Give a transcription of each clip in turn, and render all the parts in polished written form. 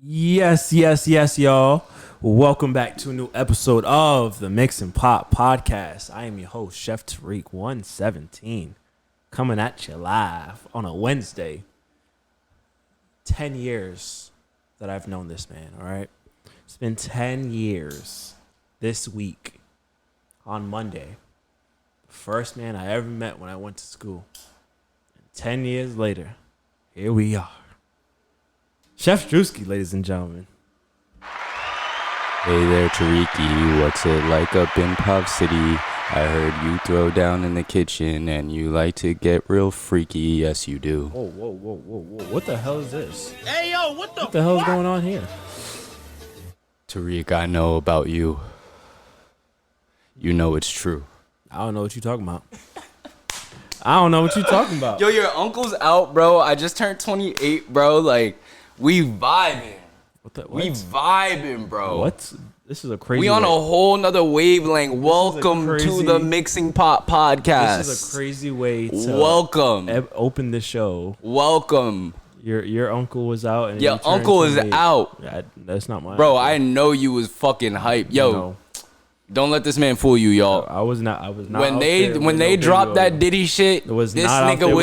Yes, y'all. Welcome back to a new episode of the Mix and Pop Podcast. I am your host, Chef Tariq 117, coming at you live on a Wednesday. 10 years that I've known this man, all right? It's been 10 years this week on Monday. The first man I ever met when I went to school. And 10 years later, here we are. Chef Drewski, ladies and gentlemen. Hey there, Tariki. What's it like up in Pop City? I heard you throw down in the kitchen and you like to get real freaky. Yes, you do. Whoa. What the hell is this? Hey, yo, what the hell is going on here? Tariq, I know about you. You know it's true. I don't know what you're talking about. I don't know what you're talking about. Yo, your uncle's out, bro. I just turned 28, bro. Like, we vibing. What? We vibing, bro. What? This is a crazy. We on a whole nother wavelength. Welcome to the Mixing Pop Podcast. This is a crazy way to open the show. Welcome. Your uncle was out. And your uncle is out. Yeah, that's not my bro. uncle. I know you was fucking hype. Yo, no. Don't let this man fool you, y'all. I was not. When they dropped that Diddy shit, this nigga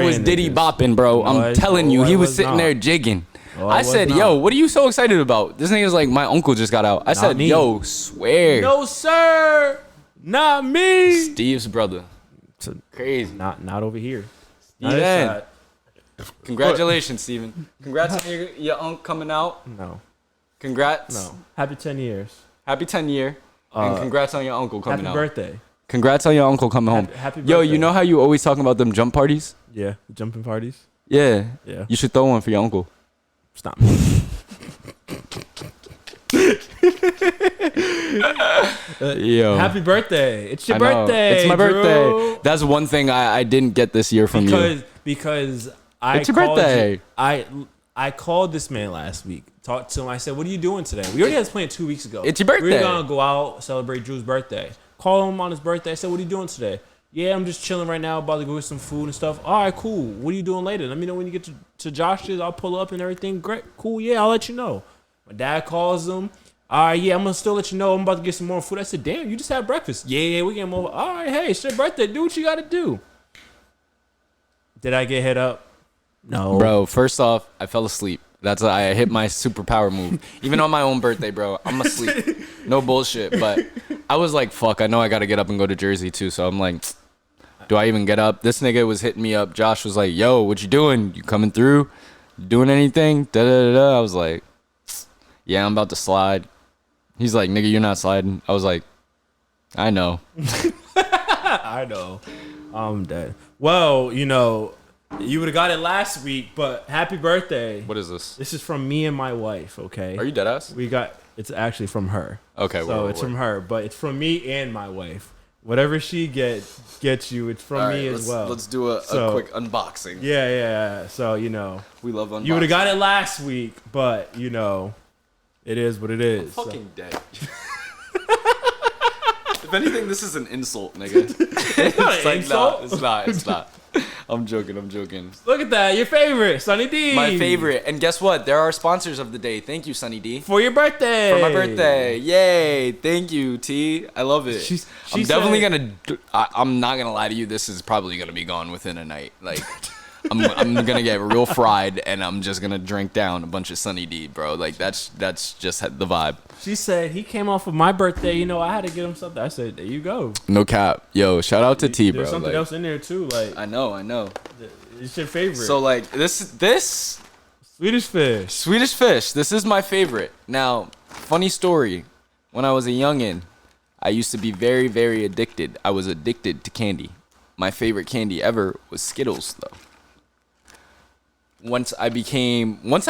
was Diddy bopping, bro. I'm telling you, he was sitting there jigging. I said, yo, what are you so excited about? This nigga's like, my uncle just got out. I said, yo, swear. No, sir. Not me. Steve's brother. Crazy. Not over here. Steven. Congratulations, Steven. Congrats on your uncle coming out. No. Congrats. No. Happy 10 years. Happy 10 year. And congrats on your uncle coming out. Happy birthday. Congrats on your uncle coming home. Happy birthday. Yo, you know how you always talking about them jump parties? Yeah, jumping parties. Yeah. Yeah. You should throw one for your uncle. Stop. Yo. Happy birthday. It's your birthday. It's my birthday. Drew. That's one thing I didn't get this year from you. Because it's your birthday. I called this man last week. Talked to him. I said, what are you doing today? We already had this plan 2 weeks ago. It's your birthday. We were going to go out, celebrate Drew's birthday. Call him on his birthday. I said, what are you doing today? Yeah, I'm just chilling right now, about to go get some food and stuff. All right, cool. What are you doing later? Let me know when you get to Josh's. I'll pull up and everything. Great. Cool. Yeah, I'll let you know. My dad calls him. All right, yeah, I'm going to still let you know. I'm about to get some more food. I said, damn, you just had breakfast. Yeah, we get more. All right, hey, it's your birthday. Do what you got to do. Did I get hit up? No. Bro, first off, I fell asleep. I hit my superpower move. Even on my own birthday, bro, I'm asleep. No bullshit. But I was like, fuck, I know I got to get up and go to Jersey too. So I'm like, do I even get up? This nigga was hitting me up. Josh was like, yo, what you doing? You coming through? You doing anything? Da-da-da-da. I was like, yeah, I'm about to slide. He's like, nigga, you're not sliding. I was like, I know. I know. I'm dead. Well, you would have got it last week, but happy birthday. What is this? This is from me and my wife, okay? Are you dead ass? It's actually from her. Okay, so it's from her, but it's from me and my wife. Whatever she gets you, it's from me as well. Let's do a quick unboxing. Yeah. So, we love unboxing. You would have got it last week, but, it is what it is. I'm fucking dead. If anything, this is an insult, nigga. It's not an insult. No, it's not. I'm joking. Look at that. Your favorite, Sunny D. My favorite. And guess what? There are sponsors of the day. Thank you, Sunny D. For your birthday. For my birthday. Yay. Thank you, T. I love it. I'm definitely going to... I'm not going to lie to you. This is probably going to be gone within a night. Like... I'm gonna get real fried and I'm just gonna drink down a bunch of Sunny D, bro. Like that's just the vibe. She said he came off of my birthday. I had to get him something. I said, there you go. No cap, yo. Shout out to T, bro. There's something else in there too. Like I know. It's your favorite. So like this Swedish fish. This is my favorite. Now, funny story. When I was a youngin', I used to be very, very addicted. I was addicted to candy. My favorite candy ever was Skittles, though. Once I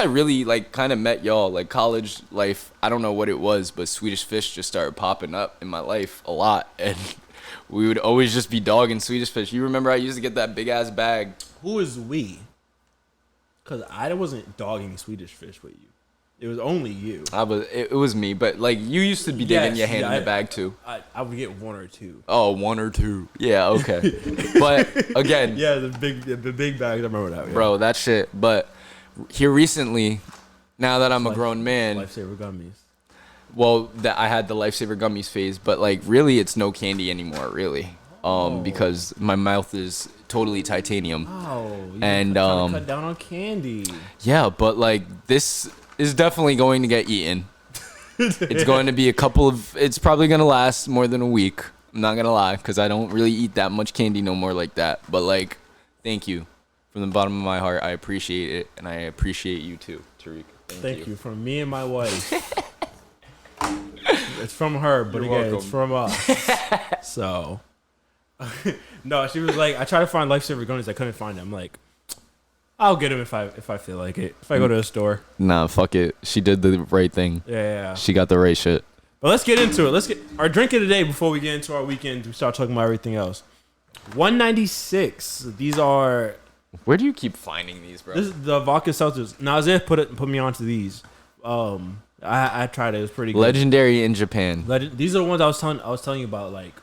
really like kind of met y'all, like college life, I don't know what it was, but Swedish Fish just started popping up in my life a lot. And we would always just be dogging Swedish Fish. You remember I used to get that big ass bag. Who is we? Because I wasn't dogging Swedish Fish with you. It was only you. It was me, but like you used to be digging your hand in the bag too. I would get one or two. Oh, one or two. Yeah, okay. But again, yeah, the big bags. I remember that. Yeah. Bro, that shit. But here recently, now that I'm a grown man. Lifesaver gummies. Well, that I had the Lifesaver gummies phase, but like really, it's no candy anymore, really. Because my mouth is totally titanium. Oh, and trying to cut down on candy. Yeah, but like this is definitely going to get eaten. It's going to be it's probably going to last more than a week. I'm not going to lie, because I don't really eat that much candy no more like that. But like, thank you. From the bottom of my heart, I appreciate it. And I appreciate you too, Tariq. Thank you. From me and my wife. It's from her, but You're again, welcome. it's from us. So, no, she was like, I tried to find Lifesaver gummies. I couldn't find them. I'm like, I'll get them if I feel like it. If I go to the store. Nah, fuck it. She did the right thing. Yeah. She got the right shit. But let's get into it. Let's get our drink of the day before we get into our weekend. We start talking about everything else. 196. These are. Where do you keep finding these, bro? This is the vodka seltzers. Now, Isaiah put me onto these. I tried it. It was pretty good. Legendary in Japan. These are the ones I was telling you about, like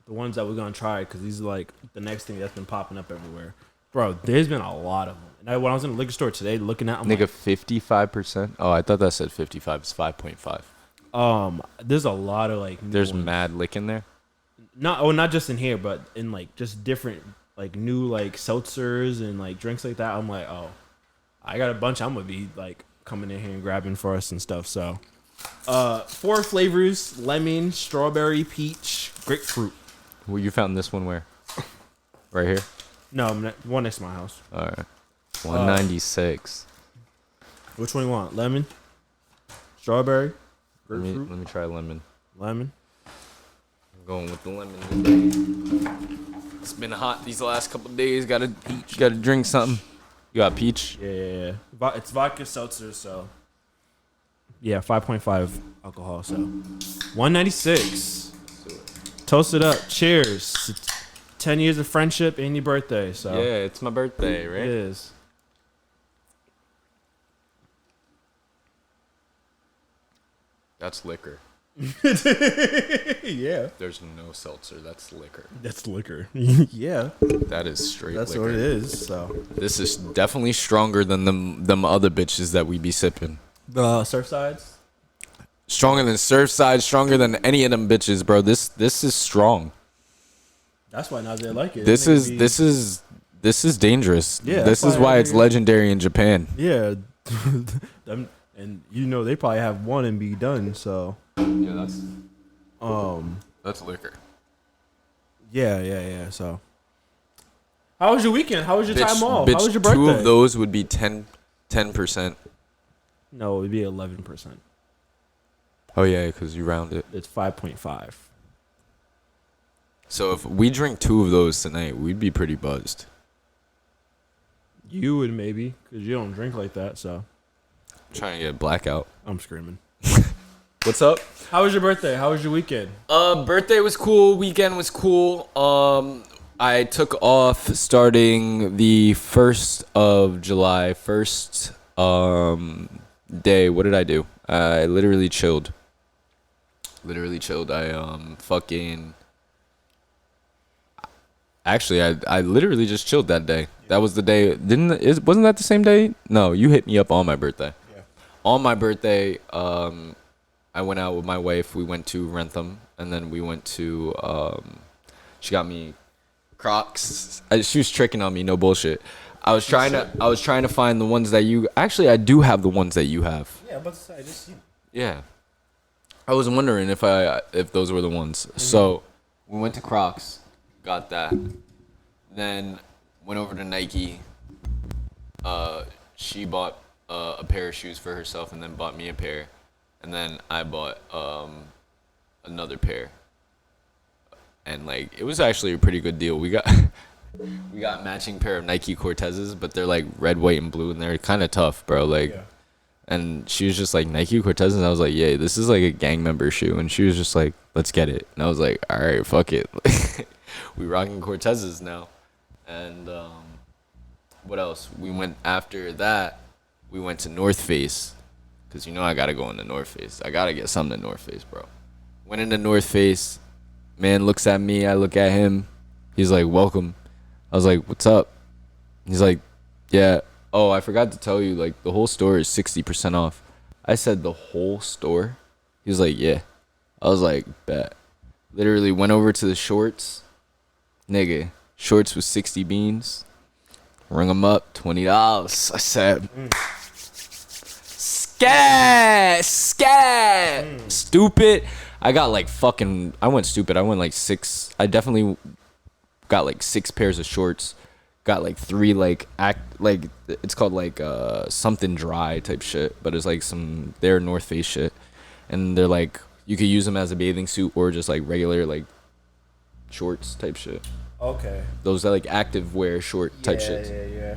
the ones that we're gonna try, because these are like the next thing that's been popping up everywhere, bro. There's been a lot of them. And when I was in the liquor store today, looking at them, Nigga, 55%. Oh, I thought that said 55. It's 5.5. There's a lot of like. There's ones. mad lick in there. Not just in here, but in like just different like new like seltzers and like drinks like that. I'm like, oh, I got a bunch. I'm gonna be like coming in here and grabbing for us and stuff. So, 4 flavors: lemon, strawberry, peach, grapefruit. Well, you found this one where? Right here? No, one next to my house. All right. 196. Which one you want? Lemon, strawberry, Let grapefruit, me try lemon. lemon. I'm going with the lemon today. It's been hot these last couple of days. Gotta drink something. You got peach? Yeah. It's vodka seltzer, so yeah, 5.5 alcohol. So 196. Toast it up. Cheers. 10 years of friendship and your birthday. So Yeah, it's my birthday, right? it is. That's liquor. Yeah. There's no seltzer. That's liquor. That's liquor. Yeah. That is straight That's liquor. what it is. So This is definitely stronger than them other bitches that we be sipping. the Surfsides. Stronger than Surfside, stronger than any of them bitches, bro. This is strong. That's why now they like it. This is dangerous. Yeah, This that's is why why it's nigga- legendary in Japan. Yeah. And they probably have one and be done. So Yeah, that's liquor. yeah. So how was your weekend? How was your time off? Bitch, How was your birthday? 2 of those would be 10%. No, it'd be 11%. Oh yeah, because you round it. It's 5.5. So if we drink 2 of those tonight, we'd be pretty buzzed. You would maybe, because you don't drink like that. So Trying to get a blackout. I'm screaming. What's up? How was your birthday? How was your weekend? Birthday was cool. Weekend was cool. I took off starting the 1st of July. First day. What did I do? I literally chilled. I fucking. Actually, I literally just chilled that day. That was the day. Wasn't that the same day? No, you hit me up on my birthday. Yeah. On my birthday, I went out with my wife. We went to Rentham, and then we went to. She got me Crocs. She was tricking on me. No bullshit. I was trying to find the ones that you. Actually, I do have the ones that you have. Yeah, but I just seen. Yeah. I was wondering if those were the ones. Mm-hmm. So we went to Crocs, got that. Then went over to Nike. She bought a pair of shoes for herself and then bought me a pair. And then I bought another pair. And like it was actually a pretty good deal. We got matching pair of Nike Cortezes, but they're like red, white, and blue, and they're kind of tough, bro. Like. Yeah. And she was just like, Nike Cortez, and I was like, yeah, this is like a gang member shoe. And she was just like, let's get it. And I was like, all right, fuck it. We rocking Cortezes now. And what else? After that, we went to North Face. Because you know I got to go into North Face. I got to get something to North Face, bro. Went into North Face. Man looks at me. I look at him. He's like, welcome. I was like, what's up? He's like, yeah. Oh, I forgot to tell you, like, the whole store is 60% off. I said, the whole store? He was like, yeah. I was like, bet. Literally went over to the shorts. Nigga, shorts with 60 beans. Rung them up, $20. I said, scat. Stupid. I got like fucking, I went stupid. I went like 6. I definitely got like 6 pairs of shorts. Got like 3 like it's called like something dry type shit, but it's like some they're North Face shit, and they're like you could use them as a bathing suit or just like regular like shorts type shit. Okay. Those are like active wear short type shit. Yeah.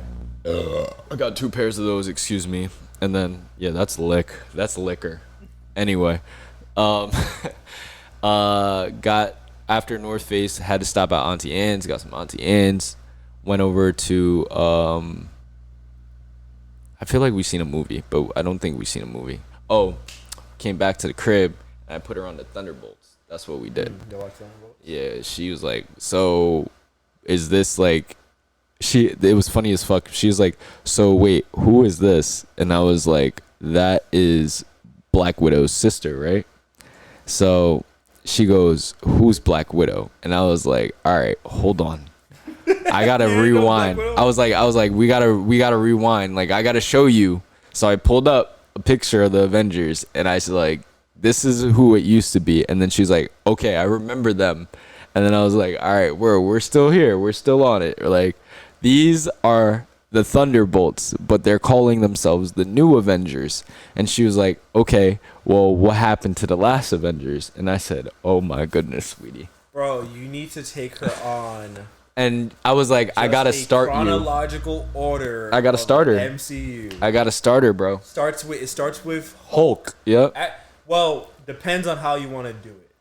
I got 2 pairs of those, excuse me, and then yeah, that's liquor. Anyway, got after North Face, had to stop at Auntie Anne's, got some Auntie Anne's. Went over to I feel like we've seen a movie, but I don't think we've seen a movie. Oh, came back to the crib and I put her on the Thunderbolts. That's what we did. You watch Thunderbolts? Yeah, she was like, so is this like it was funny as fuck. She was like, so wait, who is this? And I was like, that is Black Widow's sister, right? So she goes, who's Black Widow? And I was like, all right, hold on. I gotta rewind. I was like, we gotta rewind. Like, I gotta show you. So I pulled up a picture of the Avengers, and I was like, this is who it used to be. And then she's like, okay, I remember them. And then I was like, all right, we're still here. We're still on it. Like, these are the Thunderbolts, but they're calling themselves the New Avengers. And she was like, okay, well, what happened to the last Avengers? And I said, oh my goodness, sweetie. Bro, you need to take her on. And I was like, I gotta start you. Chronological order. I gotta start her. MCU. I gotta start her, bro. It starts with Hulk. Yep. Well, depends on how you want to do it.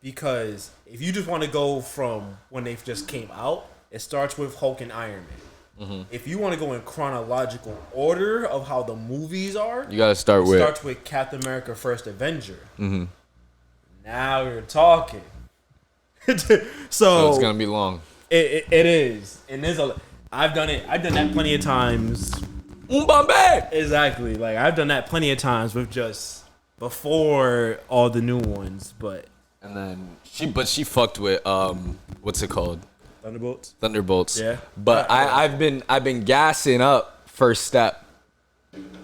Because if you just want to go from when they just came out, it starts with Hulk and Iron Man. Mm-hmm. If you want to go in chronological order of how the movies are, you gotta start with. It starts with Captain America: First Avenger. Mm-hmm. Now you're talking. so it's gonna be long. It is, and I've done it. I've done that plenty of times. Exactly. Like, I've done that plenty of times with just before all the new ones, but. And then she fucked with what's it called? Thunderbolts. Yeah. But I've been gassing up First Step.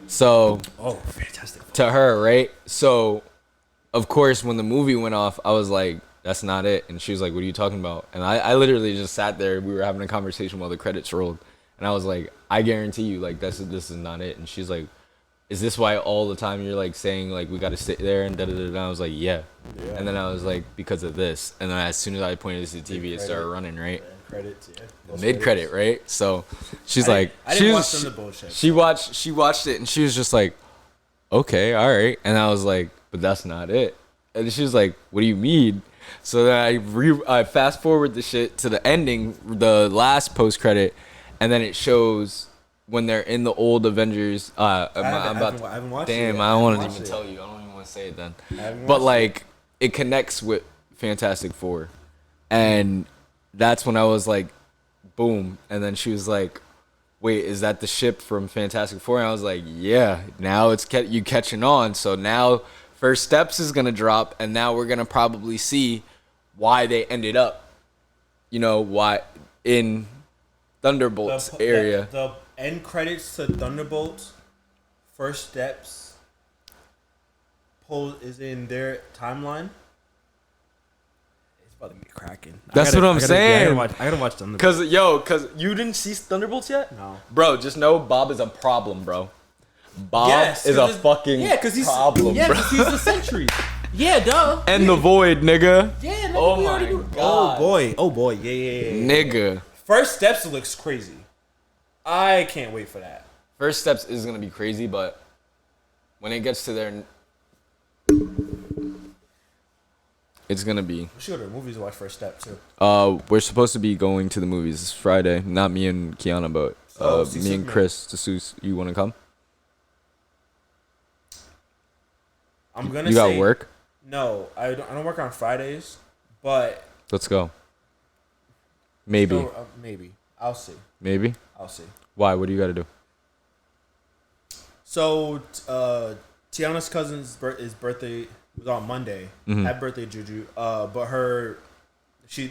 So. Oh, fantastic. To her, right? So, of course, when the movie went off, I was like, that's not it. And she was like, what are you talking about? And I literally just sat there. We were having a conversation while the credits rolled. And I was like, I guarantee you, like, this is not it. And she's like, is this why all the time you're, like, saying, like, we got to sit there and da-da-da-da? And I was like, yeah. And then I was like, because of this. And then as soon as I pointed to the TV, it started running, right? Credits, yeah. Mid-credit, right? So she's like, she watched it, and she was just like, okay, all right. And I was like, but that's not it. And she was like, what do you mean? So then I fast forward the shit to the ending, the last post credit, and then it shows when they're in the old Avengers. I haven't watched it. Damn, I don't want to even tell you. I don't even want to say it then. But like, it connects with Fantastic Four, and that's when I was like, boom. And then she was like, wait, is that the ship from Fantastic Four? And I was like, yeah. Now it's you catching on. So now First Steps is gonna drop, and now we're gonna probably see why they ended up, why in Thunderbolts area. The end credits to Thunderbolts, First Steps, is in their timeline. It's about to be cracking. That's what I'm saying. I gotta watch Thunderbolts. Cause you didn't see Thunderbolts yet? No. Bro, just know Bob is a problem, bro. Bob is a fucking problem, bro. Because he's the Sentry. Yeah, duh. And the Void, nigga. Yeah, oh my god. Oh boy. Yeah. Nigga. First Steps looks crazy. I can't wait for that. First Steps is gonna be crazy, but when it gets to their, it's gonna be. We should go to the movies to watch First Step too. We're supposed to be going to the movies this Friday. Not me and Kiana, but me and Chris. Jesus, you want to come? I'm gonna. You got work? No, I don't work on Fridays, but let's go. Maybe. Maybe. I'll see. Maybe. I'll see. Why? What do you got to do? So, Tiana's cousin's his birthday was on Monday. Happy birthday, Juju. But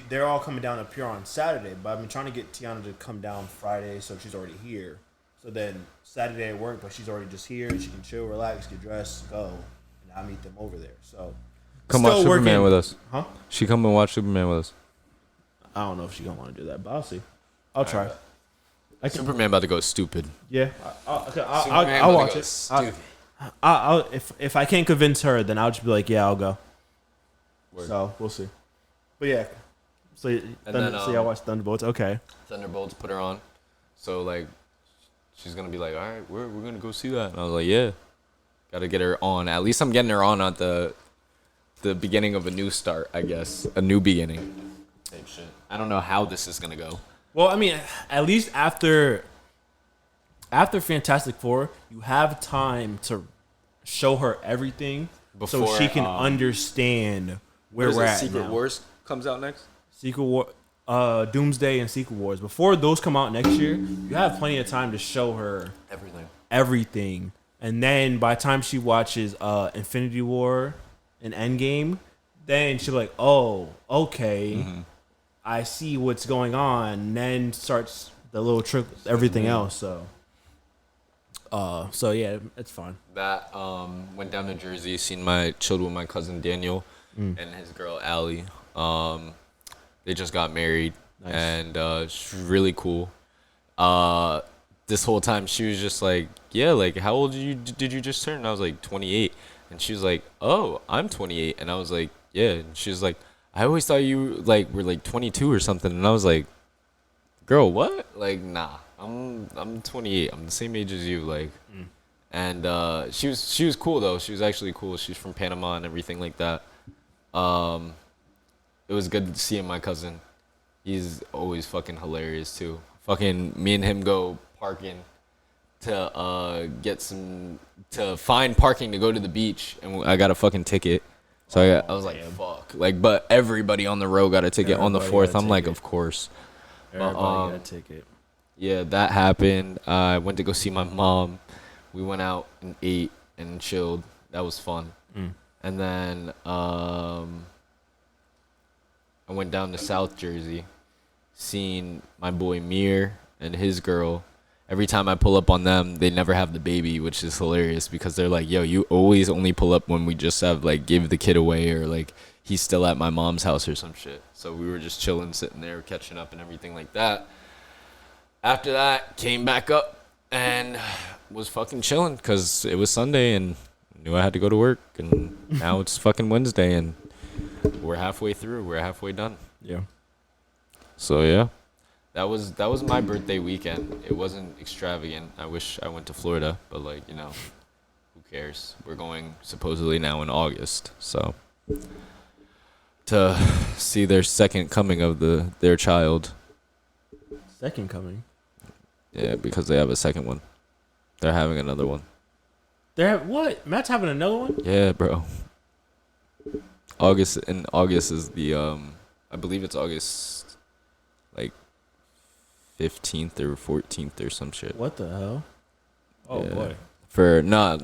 they're all coming down up here on Saturday. But I've been trying to get Tiana to come down Friday, so she's already here. So then Saturday at work, but she's already just here. She can chill, relax, get dressed, go, and I meet them over there. So come watch Superman with us. Huh? She come and watch Superman with us. I don't know if she gonna want to do that, but I'll see. I'll try. Superman about to go stupid. Yeah, I'll watch it. I'll if I can't convince her, then I'll just be like, yeah, I'll go. Word. So we'll see. But yeah, so I watch Thunderbolts. Okay, Thunderbolts put her on, so like she's gonna be like, all right, we're gonna go see that. And I was like, yeah, gotta get her on. At least I'm getting her on at the beginning of a new start, I guess, a new beginning. Type shit. I don't know how this is gonna go. Well, I mean, at least after Fantastic Four, you have time to show her everything so she can understand where we're at. Secret Wars comes out next. Secret War, Doomsday and Secret Wars. Before those come out next year, you have plenty of time to show her everything. And then by the time she watches Infinity War and Endgame, then she'll be like, oh, okay. Mm-hmm. I see what's going on. And then starts the little trick, everything else. So yeah, it's fun. That went down to Jersey, chilled with my cousin Daniel and his girl Allie. They just got married, nice. And it's really cool. This whole time she was just like, yeah, like how old did you just turn? And I was like 28, and she was like, oh, I'm 28, and I was like, yeah, and she was like, I always thought you were like 22 or something, and I was like, girl, what? Like, nah, I'm 28. I'm the same age as you, like. And she was cool though. She was actually cool. She's from Panama and everything like that. It was good seeing my cousin. He's always fucking hilarious too. Fucking me and him go parking to find parking to go to the beach, and I got a fucking ticket. So I was like, fuck. Like, but everybody on the road got a ticket on the 4th. I'm like, of course. Everybody got a ticket. Yeah, that happened. I went to go see my mom. We went out and ate and chilled. That was fun. And then I went down to South Jersey, seen my boy Mir and his girl. Every time I pull up on them, they never have the baby, which is hilarious because they're like, yo, you always only pull up when we just have, like, give the kid away or, like, he's still at my mom's house or some shit. So we were just chilling, sitting there, catching up and everything like that. After that, came back up and was fucking chilling because it was Sunday and knew I had to go to work. And now it's fucking Wednesday and we're halfway through. We're halfway done. Yeah. So, yeah. That was my birthday weekend. It wasn't extravagant. I wish I went to Florida, but like, you know, who cares? We're going supposedly now in August, so to see their second coming of their child. Second coming? Yeah, because they have a second one. They're having another one. What? Matt's having another one? Yeah, bro. August is the I believe it's August like 15th or 14th or some shit. What the hell? Oh, yeah. Boy. For not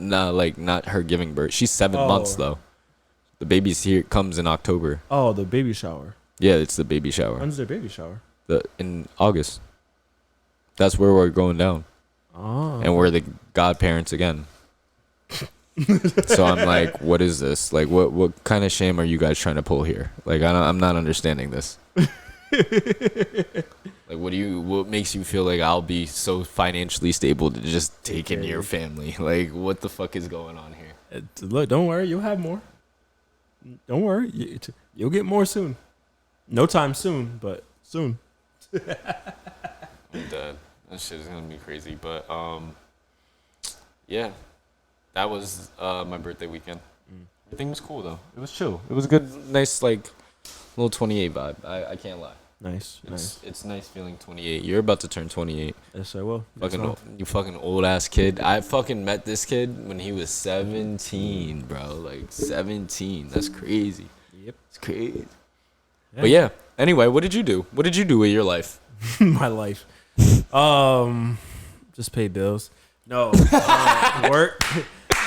her giving birth. She's 7 months though. The baby's comes in October. Oh, the baby shower. Yeah, it's the baby shower. When's their baby shower? In August. That's where we're going down. Oh. And we're the godparents again. So I'm like, what is this? Like, what kind of shame are you guys trying to pull here? Like, I'm not understanding this. Like, what makes you feel like I'll be so financially stable to just take in your family? Like, what the fuck is going on here? Look, don't worry, you'll have more. Don't worry, you'll get more soon. No time soon, but soon. I'm dead. That shit is gonna be crazy, but yeah, that was my birthday weekend. Everything was cool though. It was chill. It was good, nice, like little 28 vibe. I can't lie. Nice. It's nice feeling 28. You're about to turn 28. Yes, I will. You fucking old ass kid. I fucking met this kid when he was 17, bro. Like 17. That's crazy. Yep. It's crazy. Yeah. But yeah. Anyway, what did you do? What did you do with your life? My life. Just pay bills. No. Work.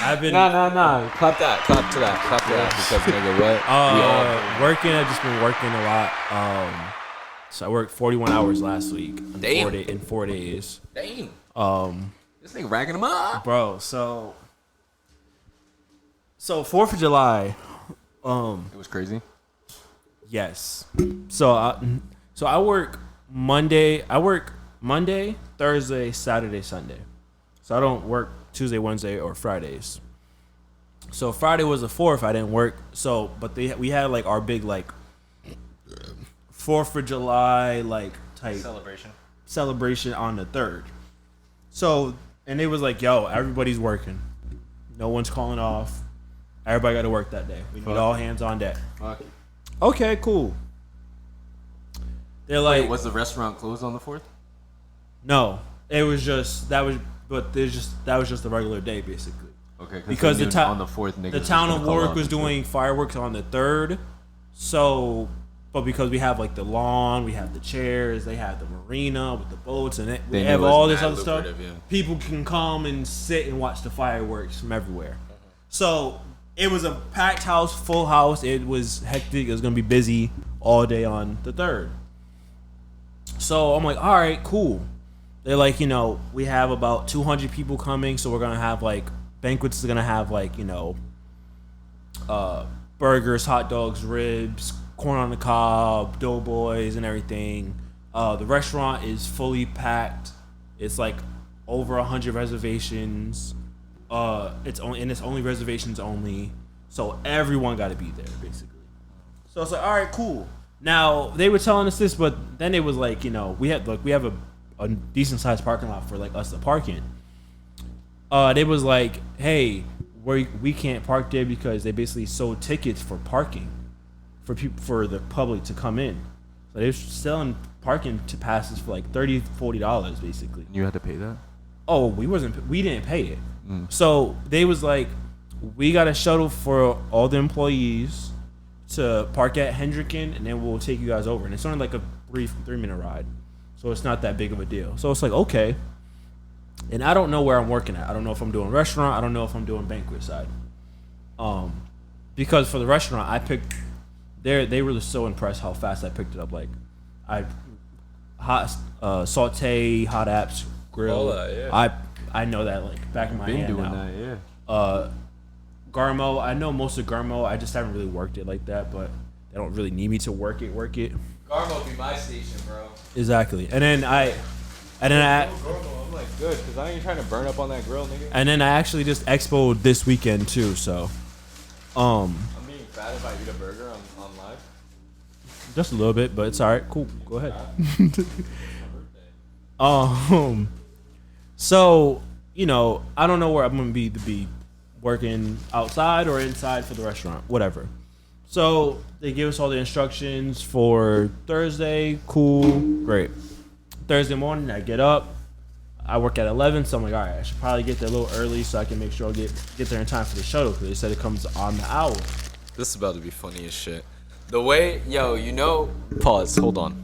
I've been Nah. Clap to that. Because nigga, what? working. I've just been working a lot. So I worked 41 hours last week. In 4 days. Damn. This nigga racking them up, bro. So 4th of July. It was crazy. Yes. So I work Monday. I work Monday, Thursday, Saturday, Sunday. So I don't work Tuesday, Wednesday, or Fridays. So Friday was the 4th. I didn't work. So, but we had like our big like 4th of July like type celebration on the 3rd. So, and it was like, yo, everybody's working. No one's calling off. Everybody got to work that day. We need all hands on deck. Okay, cool. They're like, wait, was the restaurant closed on the 4th? No, it was just that was just a regular day basically. Okay, because on the 4th, the town of Warwick was doing fireworks on the 3rd. So, but because we have like the lawn, we have the chairs, they have the marina with the boats, and we have all this other stuff. Yeah. People can come and sit and watch the fireworks from everywhere. So it was a packed house, full house. It was hectic. It was gonna be busy all day on the 3rd. So I'm like, all right, cool. They're like, we have about 200 people coming, so we're gonna have like banquets. Is gonna have like burgers, hot dogs, ribs, corn on the cob, doughboys, and everything. The restaurant is fully packed. It's like over 100 reservations. It's only reservations only. So everyone got to be there basically. So it's like, all right, cool. Now they were telling us this, but then it was like, we have a decent sized parking lot for like us to park in. They was like, hey, we can't park there because they basically sold tickets for parking for the public to come in. So they're selling parking to passes for like $30, $40 basically. You had to pay that? Oh, we didn't pay it. So they was like, we got a shuttle for all the employees to park at Hendricken, and then we'll take you guys over. And it's only like a brief 3-minute ride. So it's not that big of a deal. So it's like, okay. And I don't know where I'm working at. I don't know if I'm doing restaurant. I don't know if I'm doing banquet side. Because for the restaurant, I picked. They were so impressed how fast I picked it up. Like, saute, hot apps, grill. Yeah. I know that like back in my hand doing now. That, yeah. Garmo, I know most of Garmo. I just haven't really worked it like that, but they don't really need me to work it. Garmo be my station, bro. Exactly. And then I I'm like, good, because I ain't trying to burn up on that grill, nigga. And then I actually just expoed this weekend too, so I'm being fat if I eat a burger on live. Just a little bit, but it's alright. Cool. Go ahead. So, I don't know where I'm gonna be working outside or inside for the restaurant, whatever. So they give us all the instructions for Thursday. Cool, great. Thursday morning, I get up. I work at 11, so I'm like, all right, I should probably get there a little early so I can make sure I get there in time for the shuttle, because they said it comes on the hour. This is about to be funny as shit. The way, pause, hold on.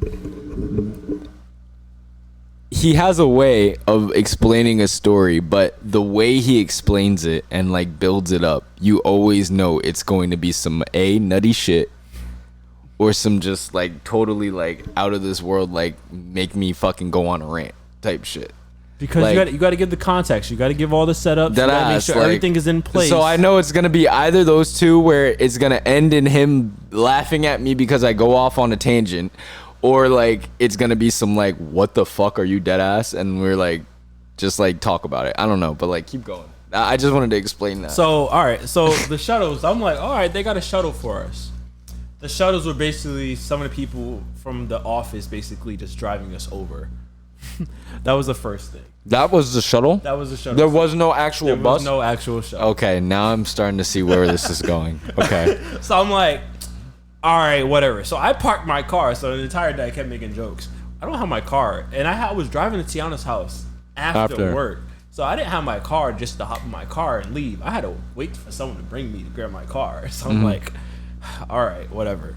He has a way of explaining a story, but the way he explains it and like builds it up, you always know it's going to be some nutty shit or some just like totally like out of this world, like make me fucking go on a rant type shit. Because like, you got to give the context. You got to give all the setups. You got to make sure everything is in place. So I know it's going to be either those two where it's going to end in him laughing at me because I go off on a tangent, or like it's going to be some like, what the fuck, are you dead ass? And we're like, just like talk about it. I don't know, but like keep going. I just wanted to explain that. So, all right. So the shuttles, I'm like, all right, they got a shuttle for us. The shuttles were basically some of the people from the office basically just driving us over. That was the first thing. That was the shuttle? That was the shuttle. There was no actual bus? There was no actual shuttle. Okay, now I'm starting to see where this is going. Okay. So I'm like, all right, whatever. So I parked my car. So the entire day I kept making jokes. I don't have my car. And I was driving to Tiana's house after work. So I didn't have my car just to hop in my car and leave. I had to wait for someone to bring me to grab my car. So I'm like, all right, whatever.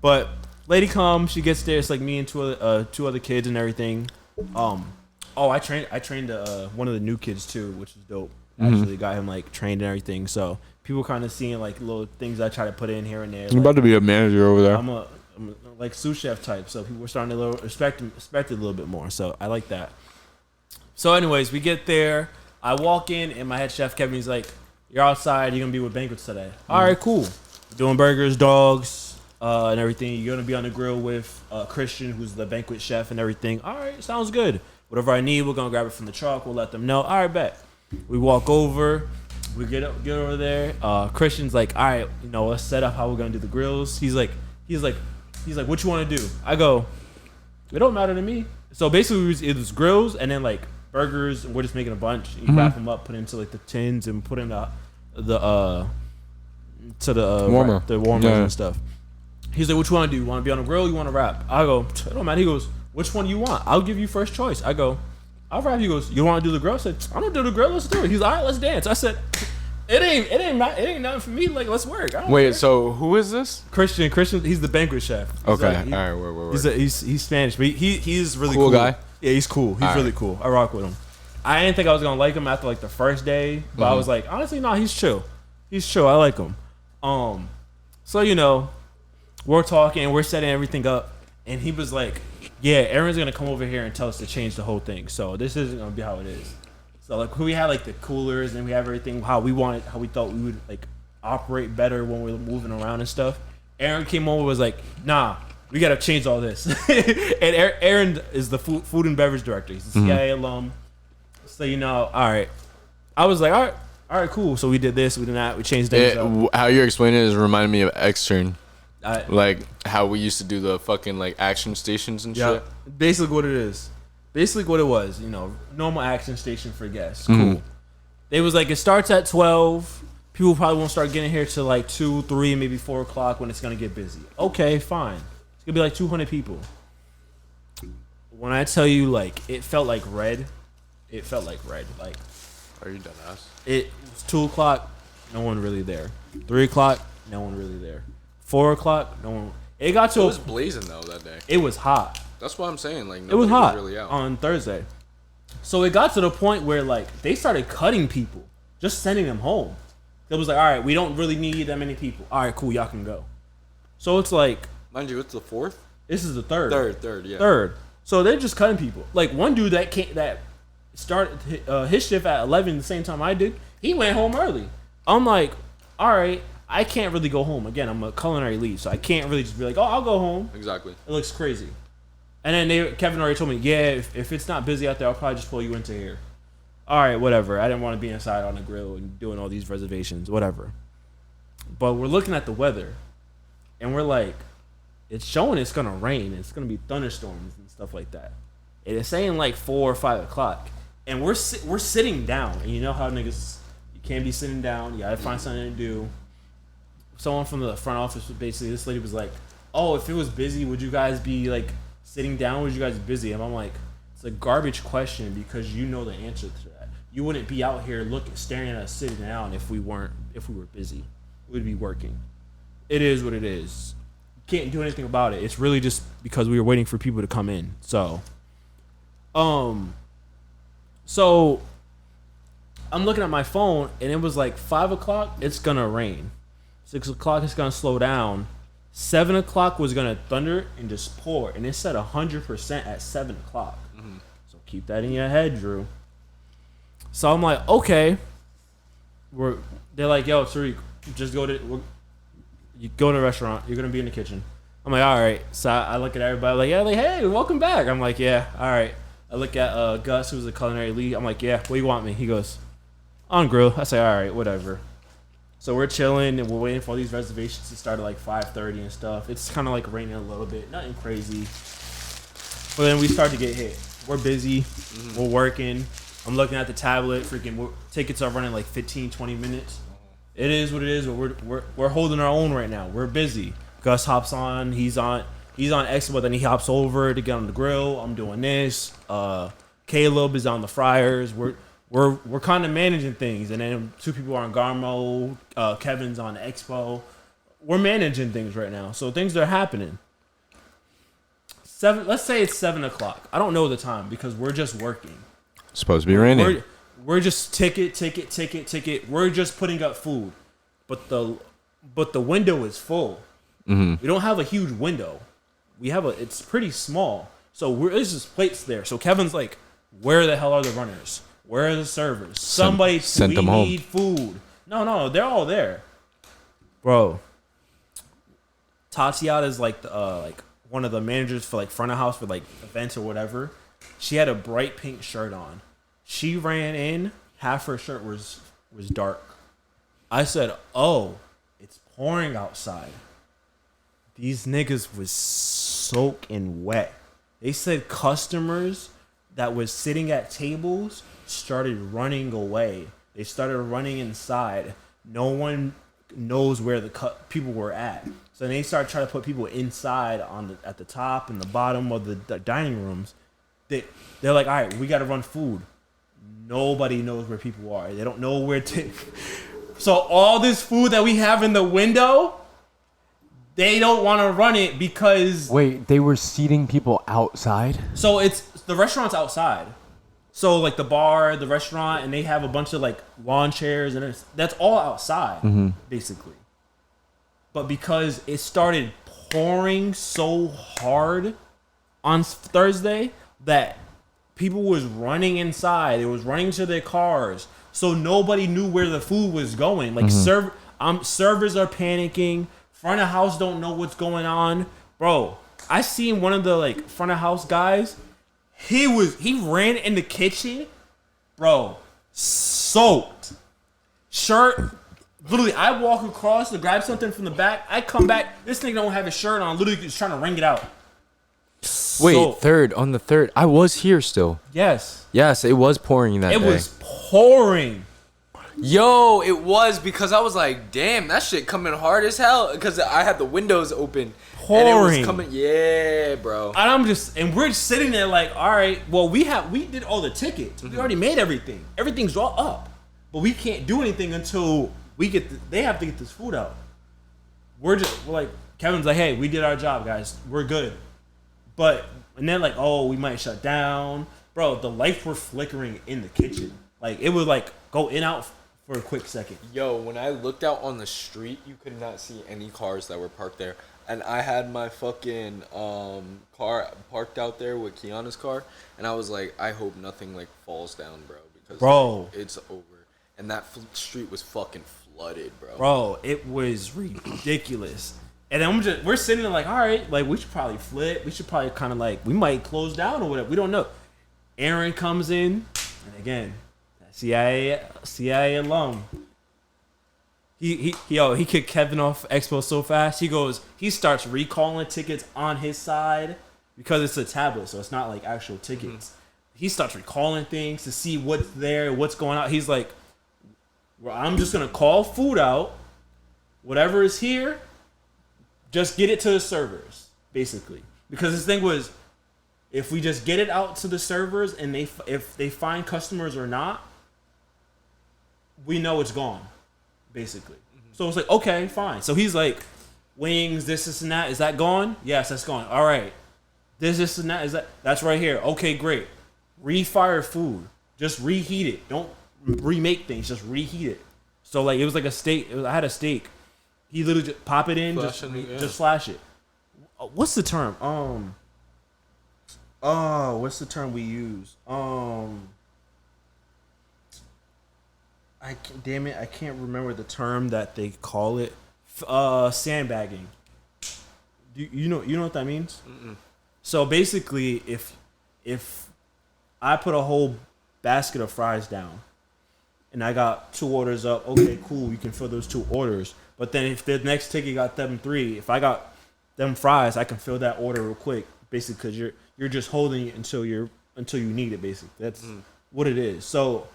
But lady comes, she gets there. It's like me and two other kids and everything. I trained one of the new kids too, which is dope. Actually got him like trained and everything. So people kind of seeing like little things I try to put in here and there. You're about to be a manager over there. I'm a like sous chef type, so people were starting to respect it a little bit more. So I like that. So anyways, we get there. I walk in and my head chef Kevin, he's like, "You're outside. You're gonna be with banquets today." All right, cool. We're doing burgers, dogs, and everything. You're gonna be on the grill with Christian, who's the banquet chef and everything. All right, sounds good. Whatever I need, we're gonna grab it from the truck. We'll let them know. All right, bet. We walk over. We get over there. Christian's like, all right, let's set up how we're gonna do the grills. He's like, what you want to do? I go, it don't matter to me. So basically, it was grills and then like burgers, and we're just making a bunch. You wrap them up, put into like the tins, and put in the warmer, the warmers and stuff. He's like, what you want to do? You want to be on a grill? You want to wrap? I go, it don't matter. He goes, which one you want? I'll give you first choice. I go, I'll wrap. He goes, you want to do the grill? I said, I don't do the grill. Let's do it. He's like, all right, let's dance. I said, it ain't nothing for me. Like, let's work. Wait, so who is this? Christian, he's the banquet chef. Okay, all right, word. He's Spanish, but he's really cool guy. Yeah, he's cool. He's really cool. I rock with him. I didn't think I was gonna like him after like the first day, but I was like, honestly, no, he's chill. He's chill. I like him. So we're talking, we're setting everything up, and he was like, yeah, Aaron's gonna come over here and tell us to change the whole thing. So this isn't gonna be how it is. So like we had like the coolers and we have everything how we thought we would like operate better when we were moving around and stuff. Aaron came over and was like, nah, we gotta change all this. And Aaron is the food and beverage director. He's a CIA alum. So all right. I was like, all right, cool. So we did this, we did that, we changed things up. How you're explaining it is reminding me of Extern. Like how we used to do the fucking like action stations and shit. Basically what it is. Basically what it was, normal action station for guests. Cool. It was like, it starts at 12. People probably won't start getting here till like 2, 3, maybe 4 o'clock when it's going to get busy. Okay, fine. It's going to be like 200 people. When I tell you, like, it felt like red. Like, are you done ass? It was 2 o'clock, no one really there. 3 o'clock, no one really there. 4 o'clock, no one. It was blazing though that day. It was hot. That's what I'm saying. Like, it was hot really out on Thursday. So it got to the point where like they started cutting people, just sending them home. It was like, all right, we don't really need that many people. All right, cool, y'all can go. So it's like, mind you, it's the 4th. This is the third. Yeah. Third. So they're just cutting people. Like one dude that started his shift at 11 the same time I did. He went home early. I'm like, all right, I can't really go home. Again, I'm a culinary lead, so I can't really just be like, oh, I'll go home. Exactly. It looks crazy. And then Kevin already told me, yeah, if it's not busy out there, I'll probably just pull you into here. All right, whatever. I didn't want to be inside on the grill and doing all these reservations, whatever. But we're looking at the weather, and we're like, it's showing it's going to rain. It's going to be thunderstorms and stuff like that. And it's saying like 4 or 5 o'clock. And we're sitting down. And you know how niggas, you can't be sitting down. You got to find something to do. Someone from the front office, basically, this lady was like, oh, if it was busy, would you guys be like sitting down? Would you guys be busy? And I'm like, it's a garbage question because you know the answer to that. You wouldn't be out here staring at us sitting down if we were busy. We'd be working. It is what it is. Can't do anything about it. It's really just because we were waiting for people to come in. So I'm looking at my phone and it was like 5 o'clock, it's gonna rain. 6 o'clock, it's gonna slow down. 7 o'clock was gonna thunder and just pour, and it said 100% at 7 o'clock. Mm-hmm. So keep that in your head, Drew. So I'm like, okay. They're like, yo, Tariq, just you go to the restaurant. You're gonna be in the kitchen. I'm like, all right. So I look at everybody like, yeah, like, hey, welcome back. I'm like, yeah, all right. I look at Gus, who's the culinary lead. I'm like, yeah, what do you want me? He goes, on grill. I say, all right, whatever. So we're chilling and we're waiting for all these reservations to start at like 5:30 and stuff. It's kind of like raining a little bit, nothing crazy. But then we start to get hit. We're busy. Mm-hmm. We're working. I'm looking at the tablet. Freaking tickets are running like 15, 20 minutes. It is what it is. But we're holding our own right now. We're busy. Gus hops on. He's on Expo, then he hops over to get on the grill. I'm doing this. Caleb is on the fryers. We're kind of managing things, and then 2 people are on Garmo. Kevin's on Expo. We're managing things right now, so things are happening. Let's say it's 7 o'clock. I don't know the time because we're just working. Supposed to be raining. we're just ticket. We're just putting up food, but the window is full. We don't have a huge window. It's pretty small. So there's just plates there. So Kevin's like, where the hell are the runners? Where are the servers? Somebody sent them home. Need food. No, they're all there, bro. Tatiana's like one of the managers for like front of house for like events or whatever. She had a bright pink shirt on. She ran in, half her shirt was dark. I said, "Oh, it's pouring outside." These niggas was soaking wet. They said customers that was sitting at tables started running away. They started running inside. No one knows where the people were at. So they started trying to put people inside at the top and the bottom of the dining rooms. They're like, all right, we got to run food. Nobody knows where people are. They don't know where to. So all this food that we have in the window, they don't want to run it because... Wait, they were seating people outside? So the restaurant's outside. So like the bar, the restaurant, and they have a bunch of like lawn chairs, and that's all outside, basically. But because it started pouring so hard on Thursday that people was running inside, it was running to their cars, so nobody knew where the food was going. Like servers are panicking, front of house don't know what's going on, bro. I seen one of the like front of house guys. He ran in the kitchen, bro, soaked, shirt. Literally, I walk across to grab something from the back. I come back. This nigga don't have his shirt on. Literally, just trying to wring it out. Wait, on the third. I was here still. Yes. Yes, it was pouring that day. It was pouring. Yo, it was because I was like, damn, that shit coming hard as hell. Because I had the windows open. Pouring. And it was coming. Yeah, bro. And we're sitting there like, all right, well, we did all the tickets. We already made everything. Everything's all up. But we can't do anything until they have to get this food out. We're like, Kevin's like, hey, we did our job, guys. We're good. And then like, oh, we might shut down. Bro, the lights were flickering in the kitchen. Like, it would like go in out for a quick second. Yo, when I looked out on the street, you could not see any cars that were parked there. And I had my fucking car parked out there with Kiana's car. And I was like, I hope nothing like falls down, bro. Because like, it's over. And that street was fucking flooded, bro. Bro, it was ridiculous. And then we're sitting there like, all right, like we should probably flip. We should probably kind of like, we might close down or whatever. We don't know. Aaron comes in, and again, CIA alum. He kicked Kevin off Expo so fast. He starts recalling tickets on his side because it's a tablet, so it's not like actual tickets. He starts recalling things to see what's there, what's going on. He's like, well, I'm just gonna call food out, whatever is here, just get it to the servers, basically. Because his thing was, if we just get it out to the servers and if they find customers or not, we know it's gone, basically. So it's like, okay, fine. So he's like, wings, this, and that. Is that gone? Yes, that's gone. All right. This, and that. That's right here. Okay, great. Refire food. Just reheat it. Don't remake things. Just reheat it. So like, it was like a steak. I had a steak. He literally just pop it in, just flash it. What's the term? What's the term we use? I can't remember the term that they call it. Sandbagging. You know what that means? Mm-mm. So basically, if I put a whole basket of fries down, and I got 2 orders up, okay, cool, you can fill those 2 orders. But then if the next ticket got them 3, if I got them fries, I can fill that order real quick, basically, because you're just holding it until you need it, basically. That's what it is. So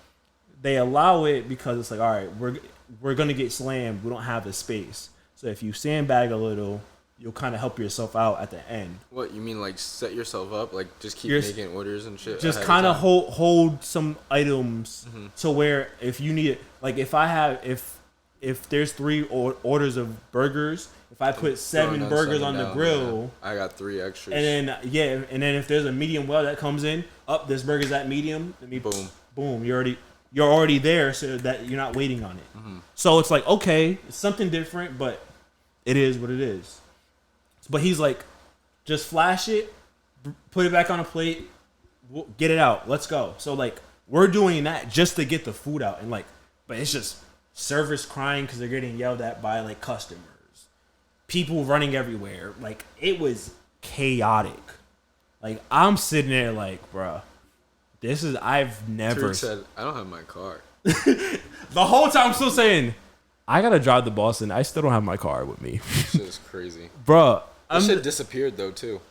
they allow it because it's like, all right, we're gonna get slammed. We don't have the space. So if you sandbag a little, you'll kind of help yourself out at the end. What you mean, like set yourself up, like just keep making orders and shit? Just kind of hold some items to where if you need it, like if there's 3 orders of burgers, if I put 7 burgers on the grill, I got 3 extras. And then if there's a medium well that comes in, this burger's at medium, let me boom, you already you're already there, so that you're not waiting on it. So it's like, okay, it's something different, but it is what it is. But he's like, just flash it, put it back on a plate, get it out, let's go. So like, we're doing that just to get the food out, and like, but it's just servers crying because they're getting yelled at by like customers, people running everywhere. Like, it was chaotic. Like, I'm sitting there like, bruh, I've never. Tariq said, I don't have my car. The whole time I'm still saying, I gotta drive to Boston. I still don't have my car with me. This shit is crazy. Bruh. That shit disappeared though too.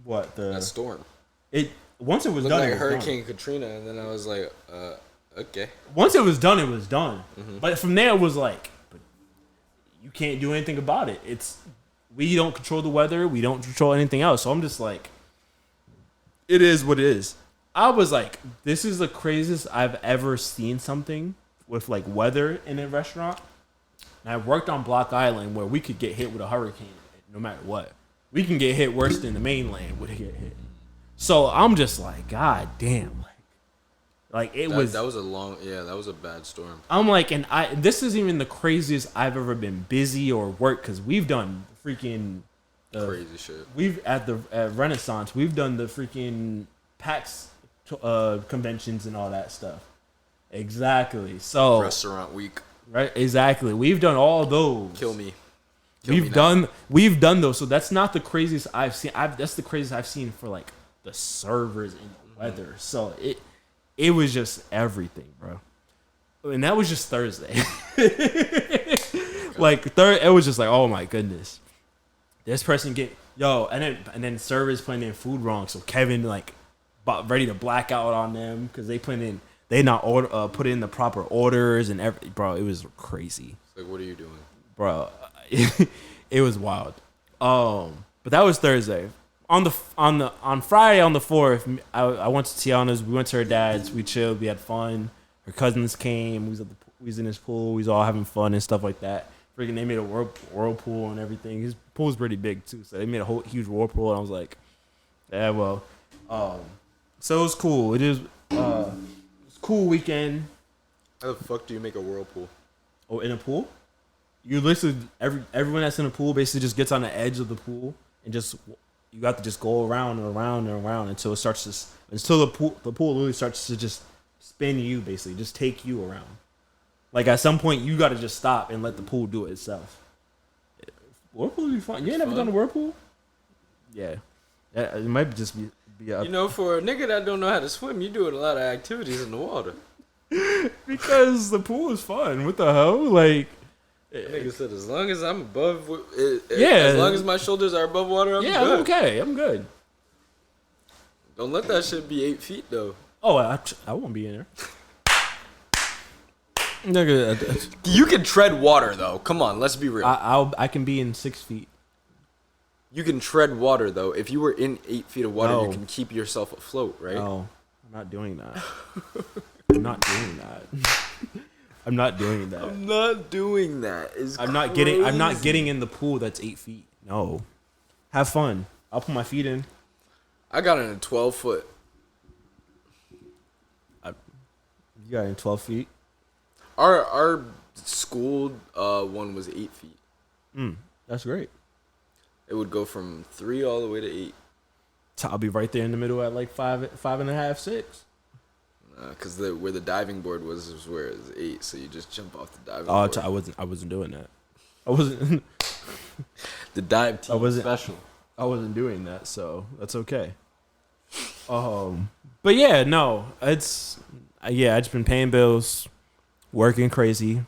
What? That storm. Once it was Looked done, like it was Hurricane done. Katrina, and then I was like, okay. Once it was done, it was done. But from there, it was like, but you can't do anything about it. We don't control the weather. We don't control anything else. So I'm just like, it is what it is. I was like, this is the craziest I've ever seen something with like weather in a restaurant. And I worked on Block Island where we could get hit with a hurricane no matter what. We can get hit worse than the mainland would get hit. So I'm just like, God damn. Like that was a bad storm. I'm like, and this isn't even the craziest I've ever been busy or worked, because we've done freaking crazy shit. We've at Renaissance, we've done the freaking PAX conventions and all that stuff. Exactly. So Restaurant week. Right. Exactly. We've done all those. Kill me. We've done those. So that's not the craziest I've seen. That's the craziest I've seen for like the servers and the weather. So it was just everything, bro. And that was just Thursday. It was just like, oh my goodness. This person and then servers putting in food wrong. So Kevin like ready to black out on them because they not put in the proper orders and everything. Bro, it was crazy. It's like, what are you doing? Bro, it was wild. But that was Thursday. On Friday on the 4th, I went to Tiana's. We went to her dad's. We chilled. We had fun. Her cousins came. We was in his pool. We was all having fun and stuff like that. Freaking, they made a whirlpool and everything. His pool's pretty big too, so they made a whole huge whirlpool. And I was like, yeah, well, so it was cool. It is it's a cool weekend. How the fuck do you make a whirlpool? Oh, in a pool? You literally everyone that's in a pool basically just gets on the edge of the pool and you got to just go around and around and around until the pool literally starts to just spin you, basically just take you around. Like at some point you got to just stop and let the pool do it itself. Whirlpool would be fun. You ain't never done a whirlpool? Yeah, it might just be for a nigga that don't know how to swim, you doing a lot of activities in the water. Because the pool is fun. What the hell? Like, nigga said, as long as I'm above, yeah, as long as my shoulders are above water, I'm good. I'm okay. I'm good. Don't let that shit be 8 feet though. Oh, I won't be in there. Nigga, you can tread water though. Come on, let's be real. I can be in 6 feet. You can tread water though. If you were in 8 feet of water, No. you can keep yourself afloat, right? No, I'm not doing that. I'm not doing that. I'm not doing that. I'm not doing that. I'm not getting in the pool that's 8 feet. No. Have fun. I'll put my feet in. I got in a 12-foot. You got in 12 feet? Our school one was 8 feet. That's great. It would go from 3 all the way to 8. So I'll be right there in the middle at like 5.5, 6. Because where the diving board was where it was 8, so you just jump off the diving board. I wasn't doing that. I wasn't. The dive team was special. I wasn't doing that, so that's okay. But yeah, no, I just been paying bills, working crazy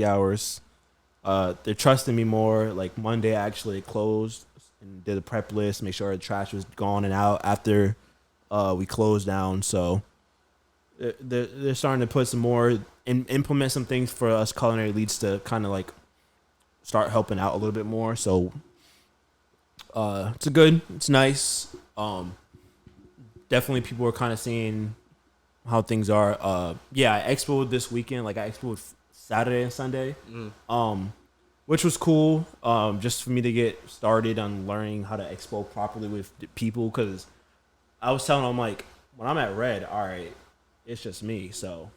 hours. They're trusting me more. Like Monday, I actually closed and did a prep list, make sure the trash was gone and out after we closed down. So they're starting to put some more and implement some things for us culinary leads to kind of like start helping out a little bit more. So it's nice. Definitely people are kind of seeing how things are. I expoed this weekend. Like I expoed Saturday and Sunday, which was cool. Just for me to get started on learning how to expo properly with people. Because I was telling them, like, when I'm at Red, all right, it's just me. So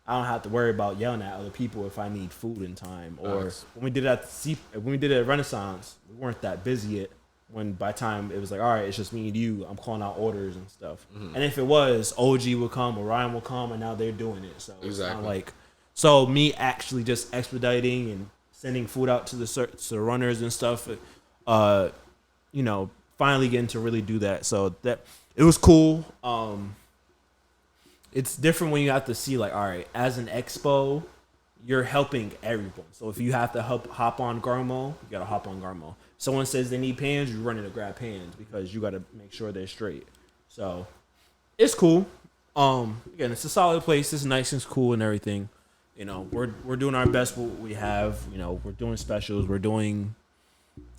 I don't have to worry about yelling at other people if I need food in time. Or Nice. when we did it at Renaissance, we weren't that busy yet. When by the time it was like, all right, it's just me and you, I'm calling out orders and stuff. And if it was, OG would come or Ryan will come, and now they're doing it. So it's not Exactly. like, so me actually just expediting and sending food out to the runners and stuff. You know, finally getting to really do that. So that it was cool. It's different when you have to see like, all right, as an expo, you're helping everyone. So if you have to hop on Garmo, you gotta hop on Garmo. Someone says they need pans, you're running to grab pans because you gotta make sure they're straight. So it's cool. Again, it's a solid place. It's nice and cool and everything. You know, we're doing our best with what we have. You know, we're doing specials. We're doing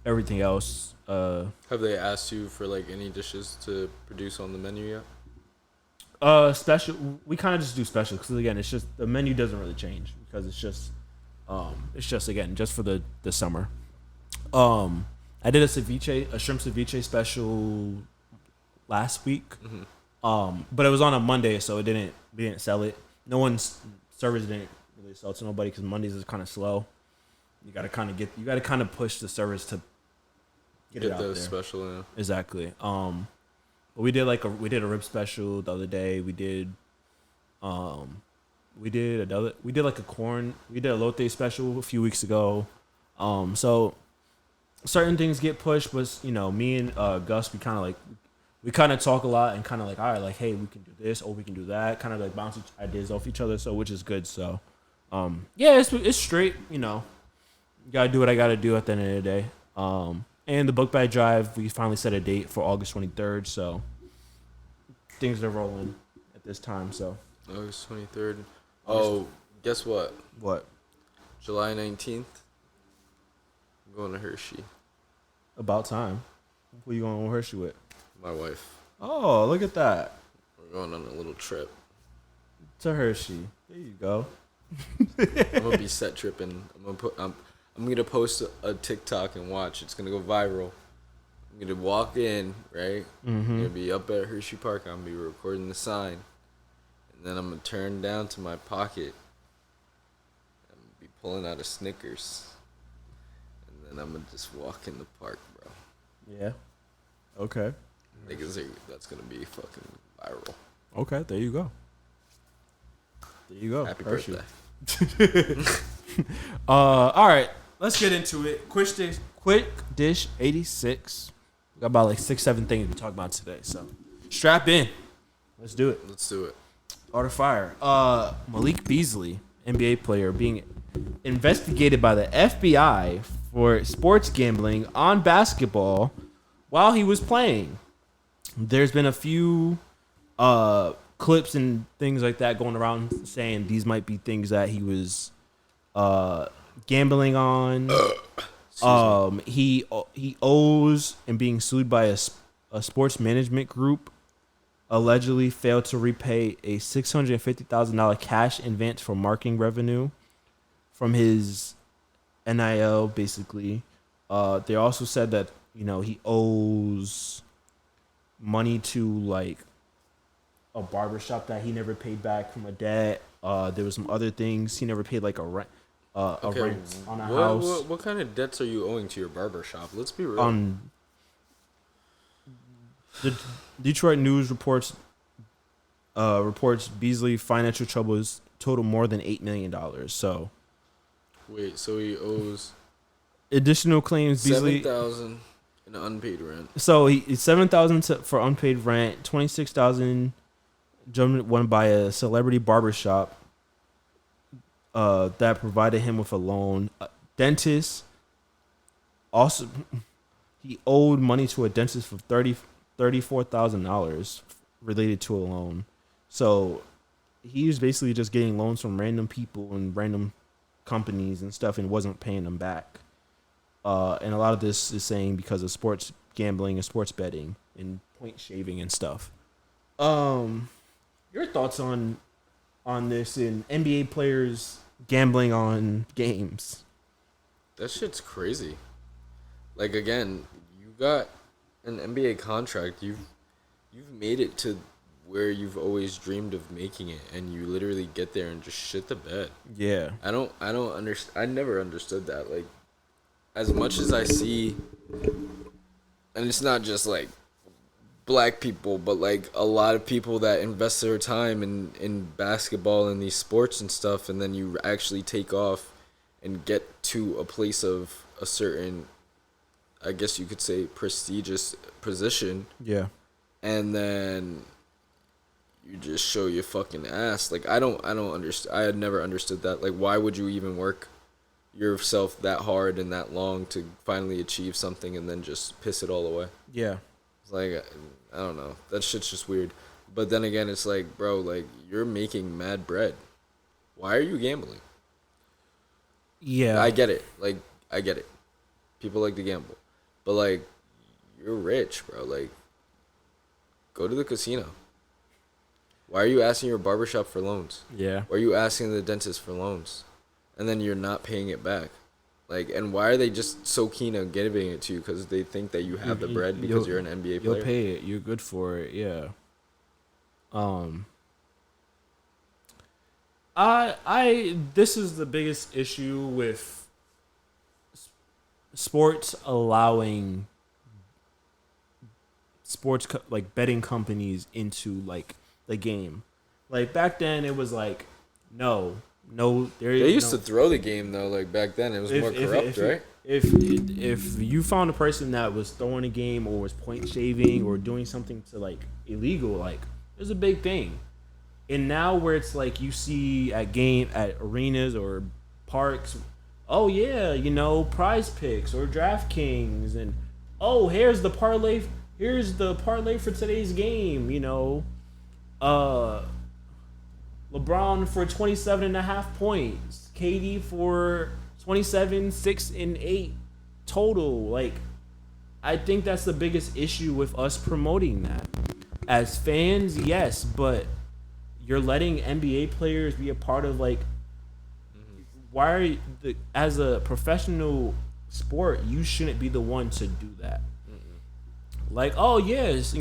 everything else. Have they asked you for like any dishes to produce on the menu yet? Special. We kind of just do special because again, it's just the menu doesn't really change because it's just again just for the summer. I did a shrimp ceviche special last week. But it was on a Monday, so we didn't sell it. No one's service didn't really sell to nobody because Mondays is kind of slow. You gotta kind of push the service to get it out those there. special. Yeah. Exactly. But we did a rib special the other day. We did like a elote special a few weeks ago. So certain things get pushed, but you know, me and Gus, we kind of talk a lot and kind of like, all right, like, hey, we can do this or we can do that. Kind of like bounce ideas off each other, so which is good. So, yeah, it's straight. You know, gotta do what I gotta do at the end of the day. And the book bag drive, we finally set a date for August 23rd. So things are rolling at this time. So August 23rd. Oh, guess what? what? July 19th. I'm going to Hershey. About time. Who you going to Hershey with? My wife. Oh, look at that. We're going on a little trip. To Hershey. There you go. I'm gonna be set tripping. I'm gonna post a TikTok and watch. It's gonna go viral. I'm gonna walk in, right? I'm gonna be up at Hershey Park. I'm gonna be recording the sign, and then I'm gonna turn down to my pocket. I'm gonna be pulling out a Snickers, and then I'm gonna just walk in the park, bro. Yeah. Okay. That's gonna be fucking viral. Okay, there you go. There you go. Happy Hershey. birthday. All right, let's get into it. Quick dish 86. We got about like 6-7 things to talk about today. So strap in. Let's do it. Let's do it. Order fire. Malik Beasley, NBA player, being investigated by the FBI for sports gambling on basketball while he was playing. There's been a few clips and things like that going around saying these might be things that he was gambling on. He owes and being sued by a sports management group allegedly failed to repay a $650,000 cash advance for marketing revenue from his NIL, basically. They also said that, you know, he owes money to like a barbershop that he never paid back from a debt. There was some other things he never paid, like a rent on a house. What kind of debts are you owing to your barber shop? Let's be real. The Detroit News reports Beasley financial troubles total more than $8 million. So Wait, so he owes additional claims Beasley $7,000 in unpaid rent. So he's $7,000 for unpaid rent, $26,000 won by a celebrity barbershop that provided him with a loan. Dentist also, he owed money to a dentist for $34,000 related to a loan. So he was basically just getting loans from random people and random companies and stuff and wasn't paying them back. And a lot of this is saying because of sports gambling and sports betting and point shaving and stuff. Your thoughts on this and NBA players gambling on games? That shit's crazy. Like, again, you got an NBA contract. You've made it to where you've always dreamed of making it, and you literally get there and just shit the bed. Yeah. I don't understand. I never understood that. Like, as much as I see, and it's not just like black people, but like a lot of people that invest their time in basketball and these sports and stuff, and then you actually take off and get to a place of a certain, I guess you could say, prestigious position, Yeah. and then you just show your fucking ass. Like, I don't understand. I had never understood that. Like, why would you even work yourself that hard and that long to finally achieve something and then just piss it all away? Yeah. It's like, I don't know. That shit's just weird. But then again, it's like, bro, like, you're making mad bread. Why are you gambling? Yeah. I get it. Like, I get it. People like to gamble. But, like, you're rich, bro. Like, go to the casino. Why are you asking your barbershop for loans? Yeah. Why are you asking the dentist for loans? And then you're not paying it back. Like, and why are they just so keen on giving it to you? Because they think that you have the bread because you're an NBA player? You'll pay it. You're good for it. Yeah. This is the biggest issue with sports allowing like betting companies into like the game. Like back then, it was like no. They used to throw the game though. Like back then, it was more corrupt, right? If you found a person that was throwing a game or was point shaving or doing something to like illegal, like it was a big thing. And now where it's like you see at arenas or parks, oh yeah, Prize Picks or DraftKings, and oh here's the parlay for today's game, LeBron for 27.5 points, KD for 27, 6 and 8 total. Like, I think that's the biggest issue with us promoting that. As fans, yes, but you're letting NBA players be a part of, like, why are you, as a professional sport, you shouldn't be the one to do that. Like, oh yes,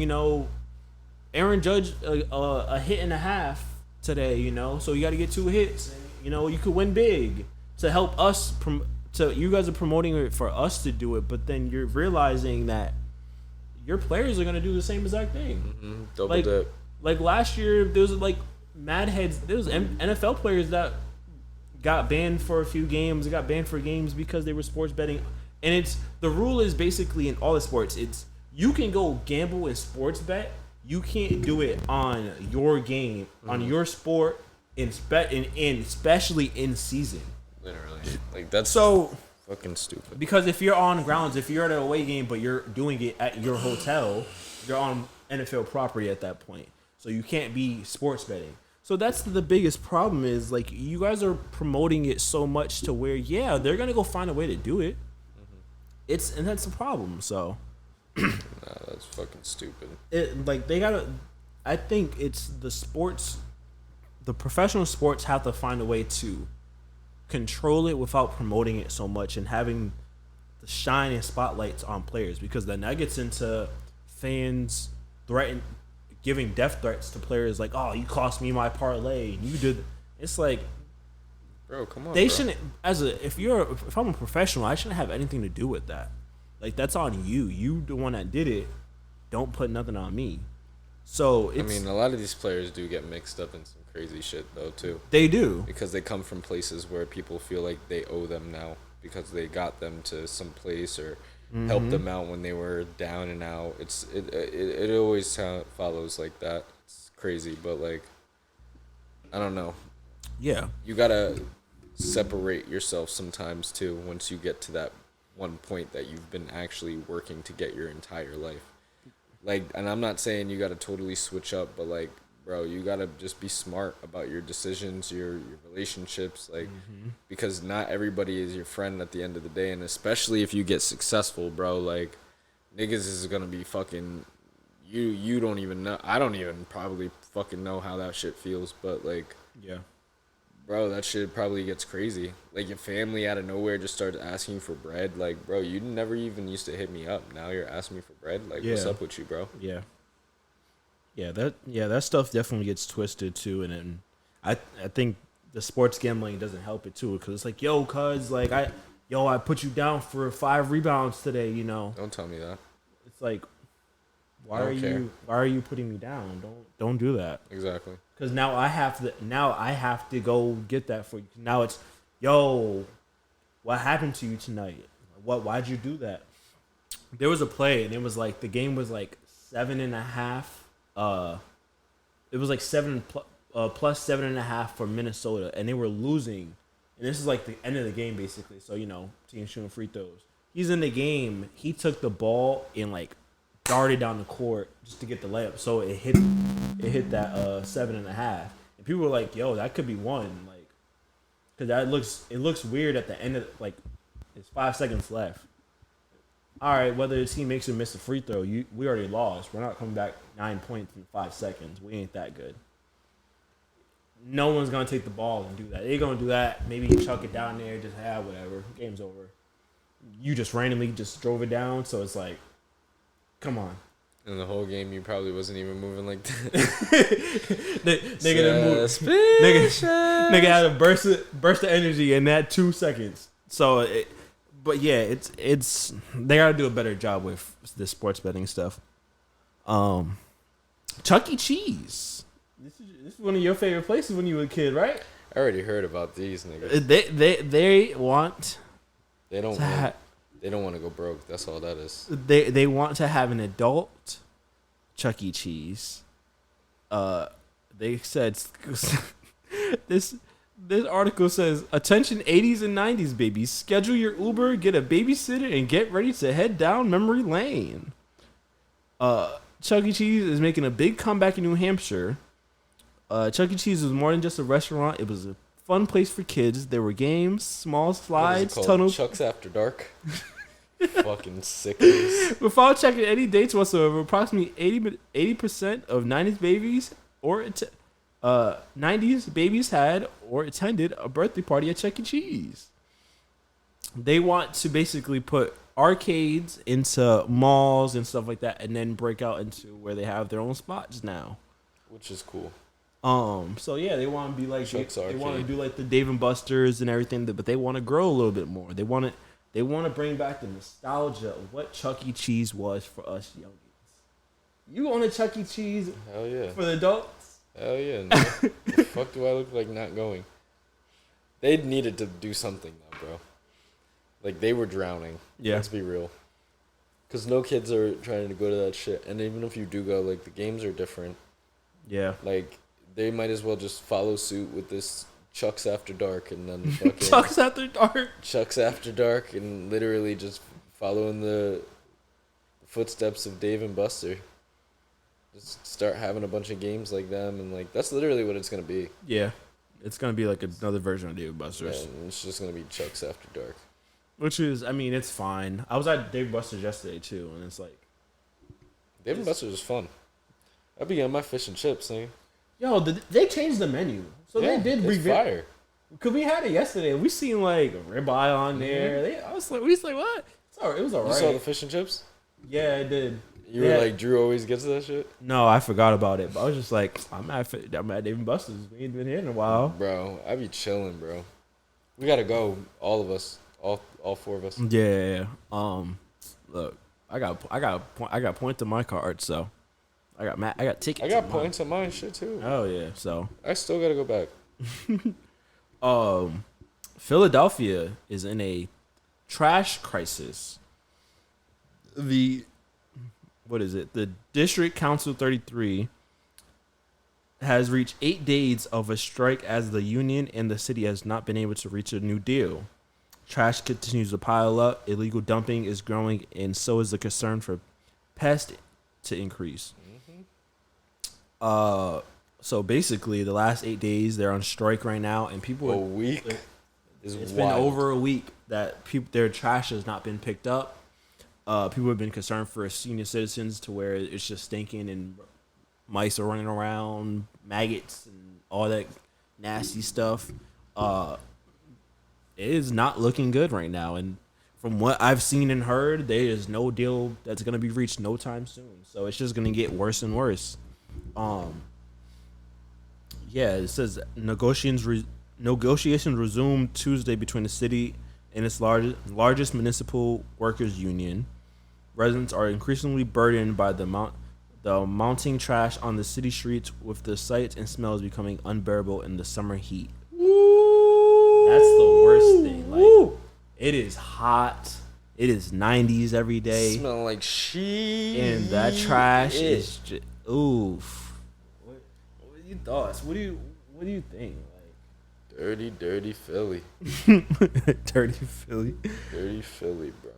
Aaron Judge a hit and a half today, so you got to get 2 hits. You could win big to help us. You guys are promoting it for us to do it, but then you're realizing that your players are gonna do the same exact thing. Double dip. Like last year, there was like mad heads. There was NFL players that got banned for a few games. They got banned for games because they were sports betting, and the rule is basically in all the sports. It's you can go gamble and sports bet. You can't do it on your game, on your sport, especially in season. Literally. Like, that's so fucking stupid. Because if you're on grounds, if you're at an away game, but you're doing it at your hotel, you're on NFL property at that point. So you can't be sports betting. So that's the biggest problem is, like, you guys are promoting it so much to where, yeah, they're going to go find a way to do it. And that's the problem, so... Nah, that's fucking stupid. I think it's the professional sports have to find a way to control it without promoting it so much and having the shine and spotlights on players, because then that gets into fans giving death threats to players like, oh, you cost me my parlay, you did. It's like, bro, come on. They shouldn't. If I'm a professional, I shouldn't have anything to do with that. Like, that's on you. You the one that did it. Don't put nothing on me. So a lot of these players do get mixed up in some crazy shit though too. They do, because they come from places where people feel like they owe them now because they got them to some place or helped them out when they were down and out. It always follows like that. It's crazy, but like, I don't know. Yeah, you gotta separate yourself sometimes too once you get to that one point that you've been actually working to get your entire life. Like, and I'm not saying you gotta totally switch up, but like, bro, you gotta just be smart about your decisions, your relationships, like, because not everybody is your friend at the end of the day, and especially if you get successful, bro, like, niggas is gonna be fucking, you don't even know, I don't even probably fucking know how that shit feels, but like, yeah. Bro, that shit probably gets crazy. Like, your family out of nowhere just starts asking you for bread. Like, bro, you never even used to hit me up. Now you're asking me for bread? Like, what's up with you, bro? Yeah. that stuff definitely gets twisted too, and then I think the sports gambling doesn't help it too, because it's like, yo, cuz like I put you down for 5 rebounds today, you know. Don't tell me that. It's like, I don't care. why are you putting me down? Don't do that. Exactly. Because now I have to go get that for you. Now it's, yo, what happened to you tonight? Why'd you do that? There was a play, and it was like the game was like 7.5. It was like plus 7.5 for Minnesota, and they were losing. And this is like the end of the game, basically. So, you know, team shooting free throws. He's in the game. He took the ball and like darted down the court just to get the layup. So it hit that 7.5. And people were like, "Yo, that could be one." Like, because it looks weird at the end of like, it's 5 seconds left. All right, whether the team makes or miss a free throw, we already lost. We're not coming back 9 points in 5 seconds. We ain't that good. No one's gonna take the ball and do that. They're gonna do that. Maybe chuck it down there, just have whatever. Game's over. You just randomly just drove it down, so it's like, come on. In the whole game, you probably wasn't even moving like that. Nigga had a burst of energy in that 2 seconds. So, but yeah, it's they gotta do a better job with the sports betting stuff. Chuck E. Cheese. This is one of your favorite places when you were a kid, right? I already heard about these niggas. They want. They don't want to go broke. That's all that is. They want to have an adult Chuck E. Cheese. They said this article says, attention 80s and 90s babies, schedule your Uber, get a babysitter, and get ready to head down memory lane. Chuck E. Cheese is making a big comeback in New Hampshire. Chuck E. Cheese was more than just a restaurant. It was a fun place for kids. There were games, small slides, tunnels. Chuck's After Dark. Fucking sickos. Without checking any dates whatsoever, approximately 80% of 90s babies had or attended a birthday party at Chuck E. Cheese. They want to basically put arcades into malls and stuff like that, and then break out into where they have their own spots now, which is cool. So yeah, they want to be like they want to do like the Dave and Buster's and everything, but they want to grow a little bit more. They want to bring back the nostalgia of what Chuck E. Cheese was for us youngins. You own a Chuck E. Cheese? Hell yeah. For the adults? Hell yeah. No. The fuck do I look like not going? They needed to do something though, bro. Like they were drowning. Yeah. Let's be real. Because no kids are trying to go to that shit, and even if you do go, like the games are different. Yeah. Like they might as well just follow suit with this Chuck's After Dark, and then fucking Chuck's After Dark. Chuck's After Dark, and literally just following the footsteps of Dave and Buster. Just start having a bunch of games like them, and like that's literally what it's gonna be. Yeah, it's gonna be like another version of Dave and Buster's. Yeah, and it's just gonna be Chuck's After Dark. Which is, I mean, it's fine. I was at Dave and Buster's yesterday too, and it's like Dave and Buster's is fun. I'd be getting my fish and chips, nigga. Yo, they changed the menu, so yeah, they did revamp. Fire. Cause we had it yesterday. We seen like a ribeye on there. We was like, what? It was alright. You saw the fish and chips? Yeah, I did. You were like, Drew always gets that shit? No, I forgot about it. But I was just like, I'm at Dave and Buster's. We ain't been here in a while. Bro, I be chilling, bro. We gotta go, all of us, all 4 of us. Yeah. Look, I got points on my card, so I got tickets. I got points on mine, shit too. Oh yeah, so I still gotta go back. Philadelphia is in a trash crisis. What is it? The District Council 33 has reached 8 days of a strike as the union and the city has not been able to reach a new deal. Trash continues to pile up. Illegal dumping is growing, and so is the concern for pests to increase. So basically, the last 8 days they're on strike right now, and people a week. It's been over a week that their trash has not been picked up. People have been concerned for senior citizens to where it's just stinking and mice are running around, maggots and all that nasty stuff. It is not looking good right now, and from what I've seen and heard, there is no deal that's going to be reached no time soon. So it's just going to get worse and worse. Yeah, it says negotiations resumed Tuesday between the city and its largest municipal workers union. Residents are increasingly burdened by the mounting trash on the city streets, with the sights and smells becoming unbearable in the summer heat. That's the worst thing. Like, it is hot. It is 90s every day. Smell like shit. And that trash is just oof. What are your thoughts? What do you think? Like Dirty Philly. dirty Philly. Dirty Philly, bro.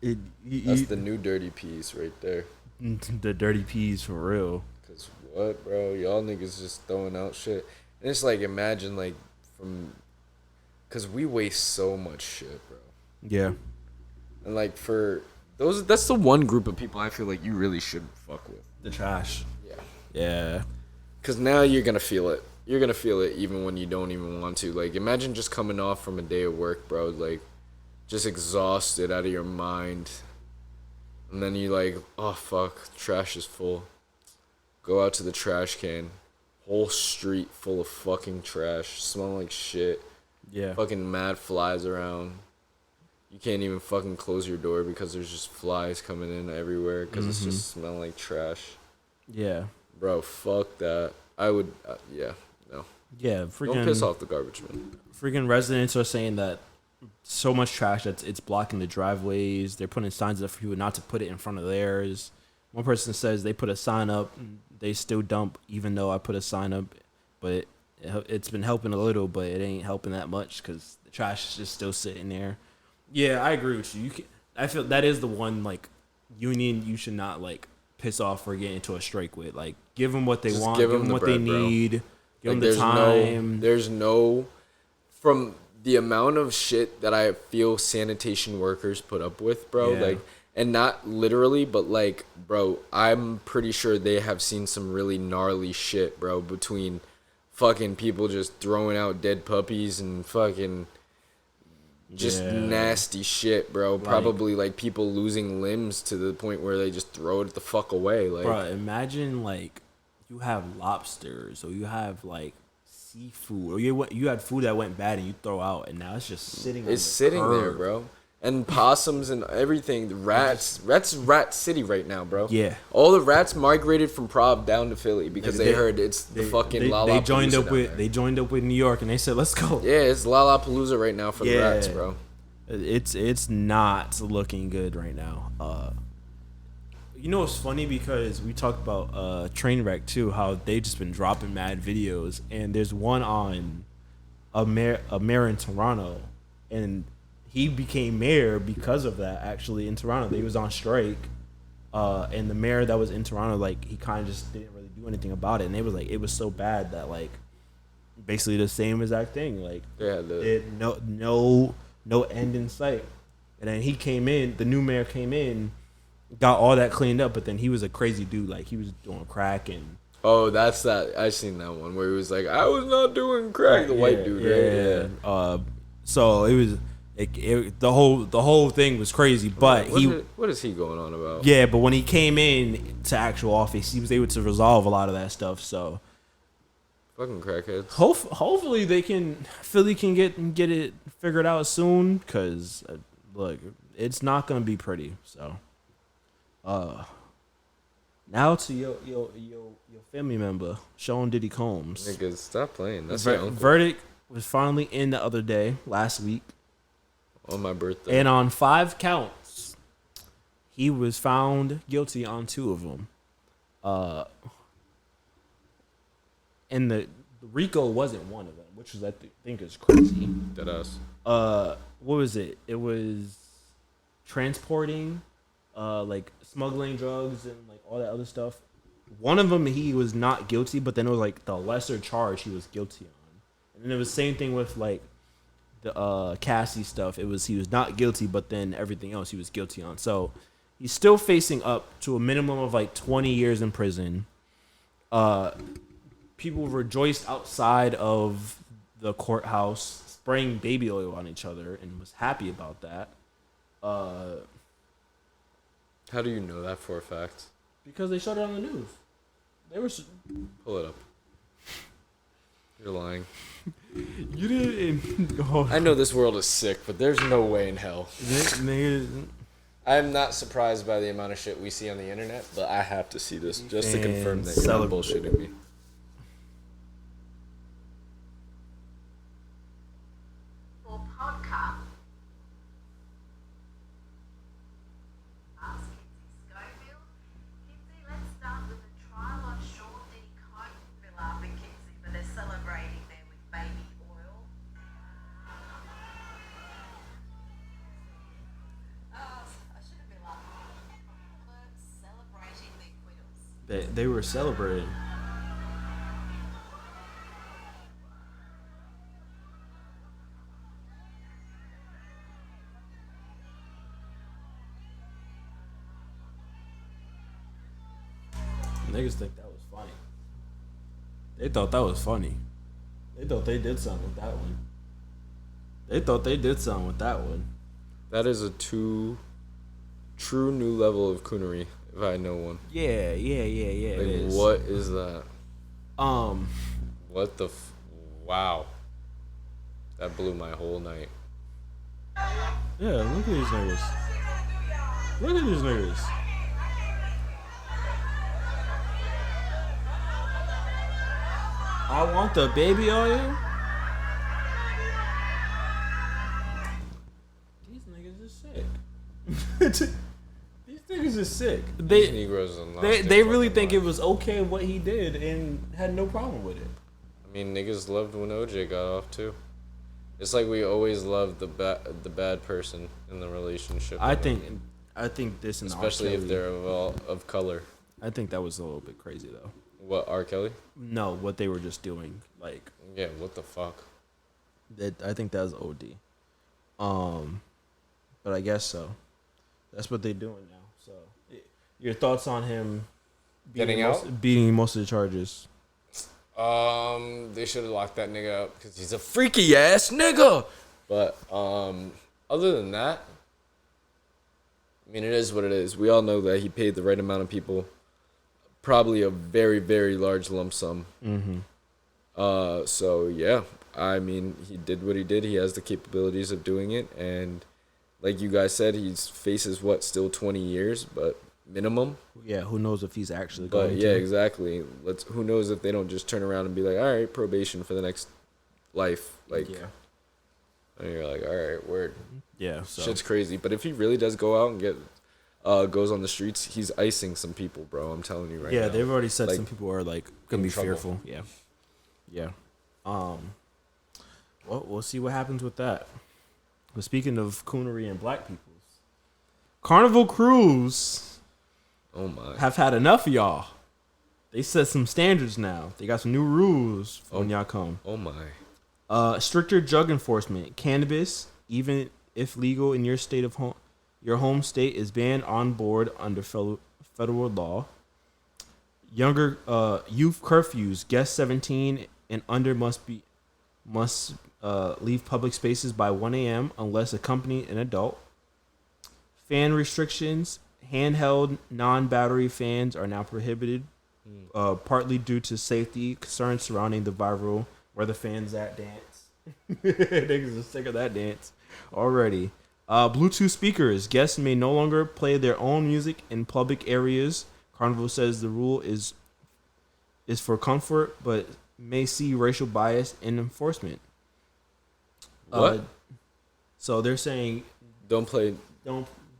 That's That's the new dirty peas right there. the dirty peas for real. Cause what, bro? Y'all niggas just throwing out shit. And it's like, imagine like cause we waste so much shit, bro. Yeah. And like for those, that's the one group of people I feel like you really should fuck with. The trash. Yeah. Yeah. Cause now you're gonna feel it. You're gonna feel it even when you don't even want to. Like, imagine just coming off from a day of work, bro. Like, just exhausted out of your mind. And then you like, oh fuck, trash is full. Go out to the trash can. Whole street full of fucking trash. Smelling like shit. Yeah. Fucking mad flies around. You can't even fucking close your door because there's just flies coming in everywhere because it's just smelling like trash. Yeah. Bro, fuck that. I would, yeah, no. Yeah. Freaking, Don't piss off the garbage man. Freaking residents are saying that so much trash that it's blocking the driveways. They're putting signs up for people not to put it in front of theirs. One person says they put a sign up, they still dump, even though I put a sign up, but it's been helping a little, but it ain't helping that much because the trash is just still sitting there. Yeah, I agree with you. I feel that is the one like union you should not like piss off or get into a strike with. Like, give them what they Just want, give give them the what bread, they bro. need, give Like, them the time. there's no, from the amount of shit that I feel sanitation workers put up with, bro, Yeah. like, and not literally, but like, bro, I'm pretty sure they have seen some really gnarly shit, bro, between fucking people just throwing out dead puppies and fucking just Yeah. nasty shit, bro. Probably like people losing limbs to the point where they just throw it the fuck away. Like, Bro, imagine like you have lobsters or you have like seafood or you had food that went bad and you throw out and now it's just sitting. it's on the sitting curb. there, bro. And possums and everything. The rats. Rat City right now, bro. Yeah. All the rats migrated from Prob down to Philly because they heard it's the fucking Lollapalooza. They joined up down with there. they joined up with New York and they said let's go. Yeah, it's Lollapalooza right now for the rats, bro. It's not looking good right now. You know it's funny because we talked about Trainwreck too, how they just been dropping mad videos, and there's one on a mayor in Toronto, and he became mayor because of that. Actually, in Toronto, they was on strike, and the mayor that was in Toronto, like he kind of just didn't really do anything about it, and they was like it was so bad that like basically the same exact thing, like no end in sight. And then he came in, the new mayor came in, got all that cleaned up, but then he was a crazy dude, like he was doing crack and Oh, that's that. I seen that one where he was like, "I was not doing crack." The white dude, right? Yeah. So it was the whole thing was crazy, but What is he going on about? yeah, but when he came in to actual office, he was able to resolve a lot of that stuff. So Fucking crackheads. hopefully Philly can get it figured out soon, because look, it's not gonna be pretty. So now to your family member, Sean Diddy Combs. Niggas, stop playing. That's your uncle. Verdict was finally in the other day, last week. On my birthday. And on 5 counts, he was found guilty on 2 of them. And the RICO wasn't one of them, which was I think is crazy. Deadass. What was it? It was transporting, like smuggling drugs and like all that other stuff. One of them he was not guilty, but then it was like the lesser charge he was guilty on. And then it was the same thing with like the Cassie stuff. He was not guilty, but then everything else he was guilty on. So he's still facing up to a minimum of like 20 years in prison. People rejoiced outside of the courthouse, spraying baby oil on each other, and was happy about that. How do you know that for a fact? Because they showed it on the news. They were. Pull it up. You're lying. You didn't. Oh, I know this world is sick, but there's no way in hell. nigga. I'm not surprised by the amount of shit we see on the internet, but I have to see this just to confirm that you're not bullshitting me. For podcast. Ask Kinsey Schofield. Kinsey, let's start with the trial on Sean Diddy Carnival for Kinsey, but they're celebrating there with baby oil. I should have been like, celebrating the acquittals. They were celebrating. Niggas think that was funny. They thought that was funny. They thought they did something with that one. That is a true new level of coonery, if I know one. Yeah. Like, it is. what is that? What the wow. That blew my whole night. Yeah, look at these niggas. I want the baby oil. These niggas is sick. These niggas is sick. These Negroes are They really think it was okay what he did and had no problem with it. I mean, niggas loved when OJ got off too. It's like we always loved the bad person in the relationship. I think this, and especially if they're of color. I think that was a little bit crazy though. What, R. Kelly? No, what they were just doing, like. Yeah, what the fuck? I think that was OD. But I guess so. That's what they're doing now. So, your thoughts on him beating most of the charges? They should have locked that nigga up because he's a freaky ass nigga. But other than that, I mean, it is what it is. We all know that he paid the right amount of people, probably a very, very large lump sum. Mm-hmm. So yeah, I mean, he did what he did. He has the capabilities of doing it, and like you guys said, he faces still 20 years, but minimum. Yeah, who knows if he's actually going to. But yeah, exactly. Who knows if they don't just turn around and be like, all right, probation for the next life. Like, yeah. And you're like, all right, word. Yeah, so. Shit's crazy. But if he really does go out and goes on the streets, he's icing some people, bro. I'm telling you right now. Yeah, they've already said like, some people are like gonna be trouble. fearful. Yeah. Well, we'll see what happens with that. But speaking of coonery and black peoples, Carnival crews have had enough of y'all. They set some standards now. They got some new rules for when y'all come. Oh my. Stricter drug enforcement. Cannabis, even if legal in your state of your home state, is banned on board under federal law. Youth curfews. Guests 17 and under must leave public spaces by 1 a.m. unless accompanying an adult. Fan restrictions. Handheld non-battery fans are now prohibited, partly due to safety concerns surrounding the viral "Where the Fans At" dance. Niggas are sick of that dance already. Bluetooth speakers. Guests may no longer play their own music in public areas. Carnival says the rule is for comfort, but may see racial bias in enforcement. What? So they're saying don't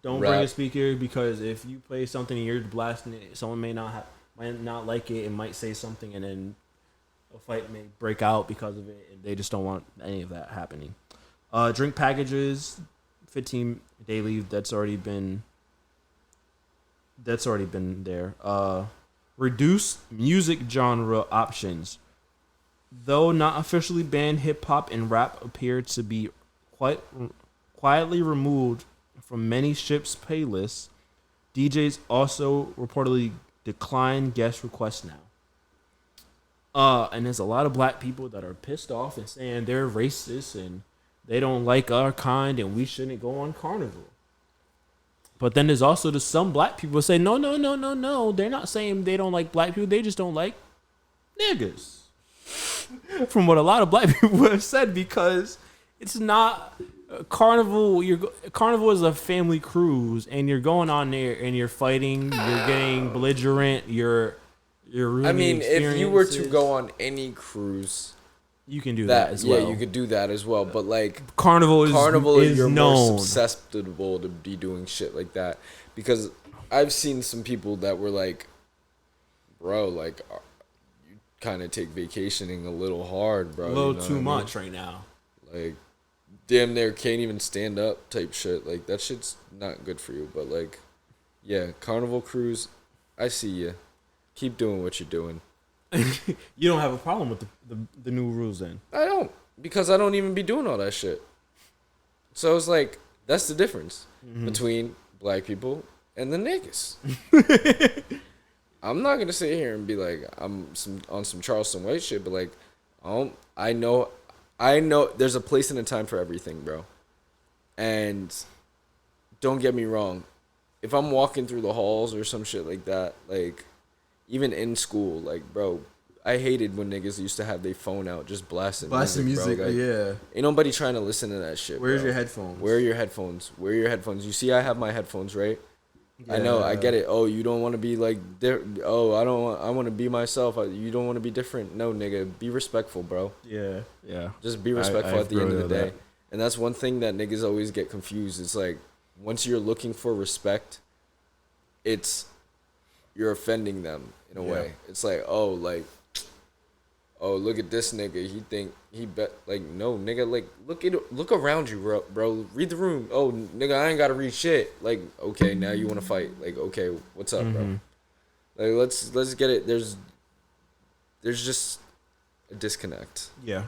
Don't bring a speaker, because if you play something and you're blasting it, someone might not like it and might say something, and then a fight may break out because of it, and they just don't want any of that happening. Drink packages, 15-day leave. That's already been there. Reduced music genre options. Though not officially banned, hip hop and rap appear to be quietly removed from many ships' playlists. DJs also reportedly decline guest requests now. And there's a lot of black people that are pissed off and saying they're racist and they don't like our kind and we shouldn't go on Carnival. But then there's also some black people who say, no, no, no, no, no. They're not saying they don't like black people. They just don't like niggas. From what a lot of black people have said, because it's not Carnival. Carnival is a family cruise, and you're going on there and you're fighting. You're getting belligerent. You're ruining I mean, if you were to experiences. go on any cruise, You can do that as yeah, well. you could do that as well. But like Carnival is you're known. more susceptible to be doing shit like that, because I've seen some people that were like, bro, like you kind of take vacationing a little hard, bro. A little you know too what I mean? much right now. Like, damn near can't even stand up type shit. Like, that shit's not good for you. But like, yeah, Carnival cruise, I see you. Keep doing what you're doing. You don't have a problem with the new rules then? I don't, because I don't even be doing all that shit. So it's like, that's the difference between black people and the niggas. I'm not gonna sit here and be like I'm on some Charleston White shit, but like, I know there's a place and a time for everything, bro. And don't get me wrong, if I'm walking through the halls or some shit like that, like even in school, like, bro, I hated when niggas used to have their phone out just blasting music, bro. Like, yeah. ain't nobody trying to listen to that shit. Where's bro. your headphones? Where are your headphones? Where are your headphones? You see, I have my headphones, right? I know, I get it. Oh, you don't want to be like, oh, I want to be myself. You don't want to be different. No, nigga, be respectful, bro. Yeah. Just be respectful at the end of the day. That. And that's one thing that niggas always get confused. It's like, once you're looking for respect, you're offending them in a way. It's like, oh, look at this nigga. He think he bet, like, no, nigga, like, look around you, bro. Read the room. Oh, nigga, I ain't gotta read shit. Like, okay, now you want to fight. Like, okay, what's up, bro? Like, let's get it. There's just a disconnect. Yeah.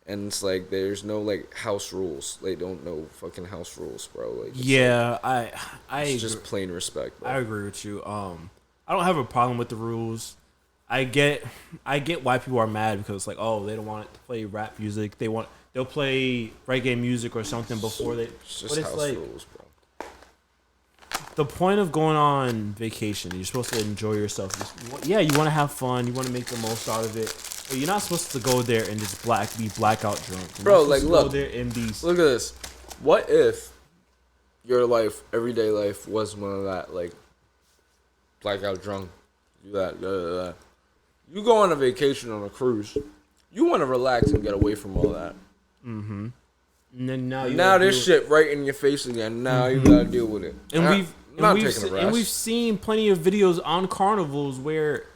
And it's like, there's no, like, house rules. They don't know fucking house rules, bro. Like, Yeah, like, I it's just plain respect, bro. I agree with you. I don't have a problem with the rules. I get why people are mad, because it's like, oh, they don't want to play rap music. They'll play reggae music or something before they. It's just but it's house like, rules, bro. the point of going on vacation, you're supposed to enjoy yourself. You want to have fun. You want to make the most out of it. But you're not supposed to go there and just be blackout drunk. You're Bro, not like, supposed to look. go there and be. Look at this. What if your life, everyday life, was one of that, like, blackout drunk, do that. You go on a vacation on a cruise, you want to relax and get away from all that. Mm-hmm. And then now this shit right in your face again. Now you gotta deal with it. And I'm we've seen plenty of videos on carnivals where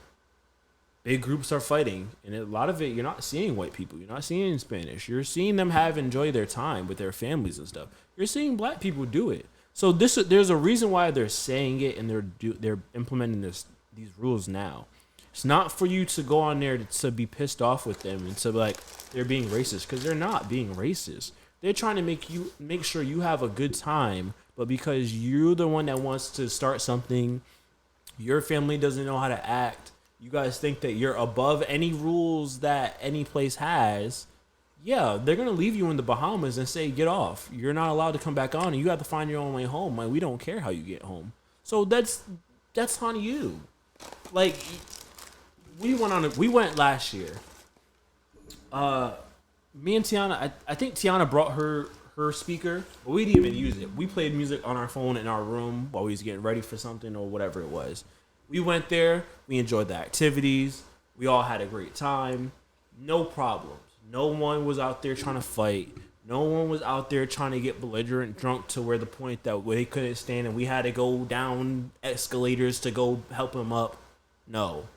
big groups are fighting, and a lot of it you're not seeing white people, you're not seeing Spanish, you're seeing them enjoy their time with their families and stuff. You're seeing black people do it. So there's a reason why they're saying it, and they're implementing these rules now. It's not for you to go on there to be pissed off with them and to be like they're being racist, because they're not being racist. They're trying to make sure you have a good time, but because you're the one that wants to start something, your family doesn't know how to act. You guys think that you're above any rules that any place has. Yeah, they're gonna leave you in the Bahamas and say, get off. You're not allowed to come back on, and you have to find your own way home. Like, we don't care how you get home. So that's on you. Like, we went last year. Me and Tiana, I think Tiana brought her speaker, but we didn't even use it. We played music on our phone in our room while we was getting ready for something or whatever it was. We went there. We enjoyed the activities. We all had a great time. No problems. No one was out there trying to fight. No one was out there trying to get belligerent drunk to where the point that they couldn't stand and we had to go down escalators to go help them up. No,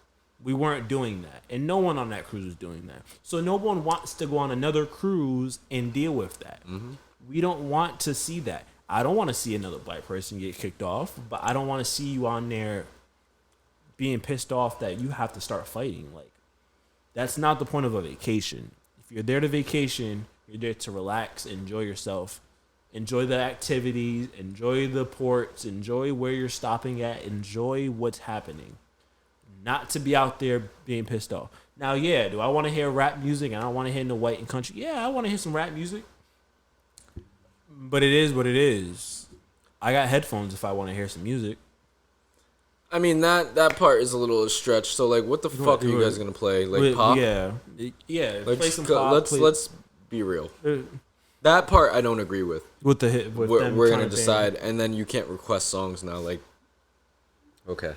we weren't doing that. And no one on that cruise was doing that. So no one wants to go on another cruise and deal with that. Mm-hmm. We don't want to see that. I don't want to see another black person get kicked off, but I don't want to see you on there being pissed off that you have to start fighting. Like, that's not the point of a vacation. If you're there to vacation, you're there to relax, enjoy yourself, enjoy the activities, enjoy the ports, enjoy where you're stopping at, enjoy what's happening. Not to be out there being pissed off. Now, yeah, do I want to hear rap music and I don't want to hear no white and country? Yeah, I want to hear some rap music. But it is what it is. I got headphones if I want to hear some music. I mean that part is a little stretch. So like, what the fuck are you guys gonna play? Like pop? Yeah. Play some pop. Let's be real. Uh, That part I don't agree with. With the hit, with them We're trying gonna to decide, and then you can't request songs now. Like, okay,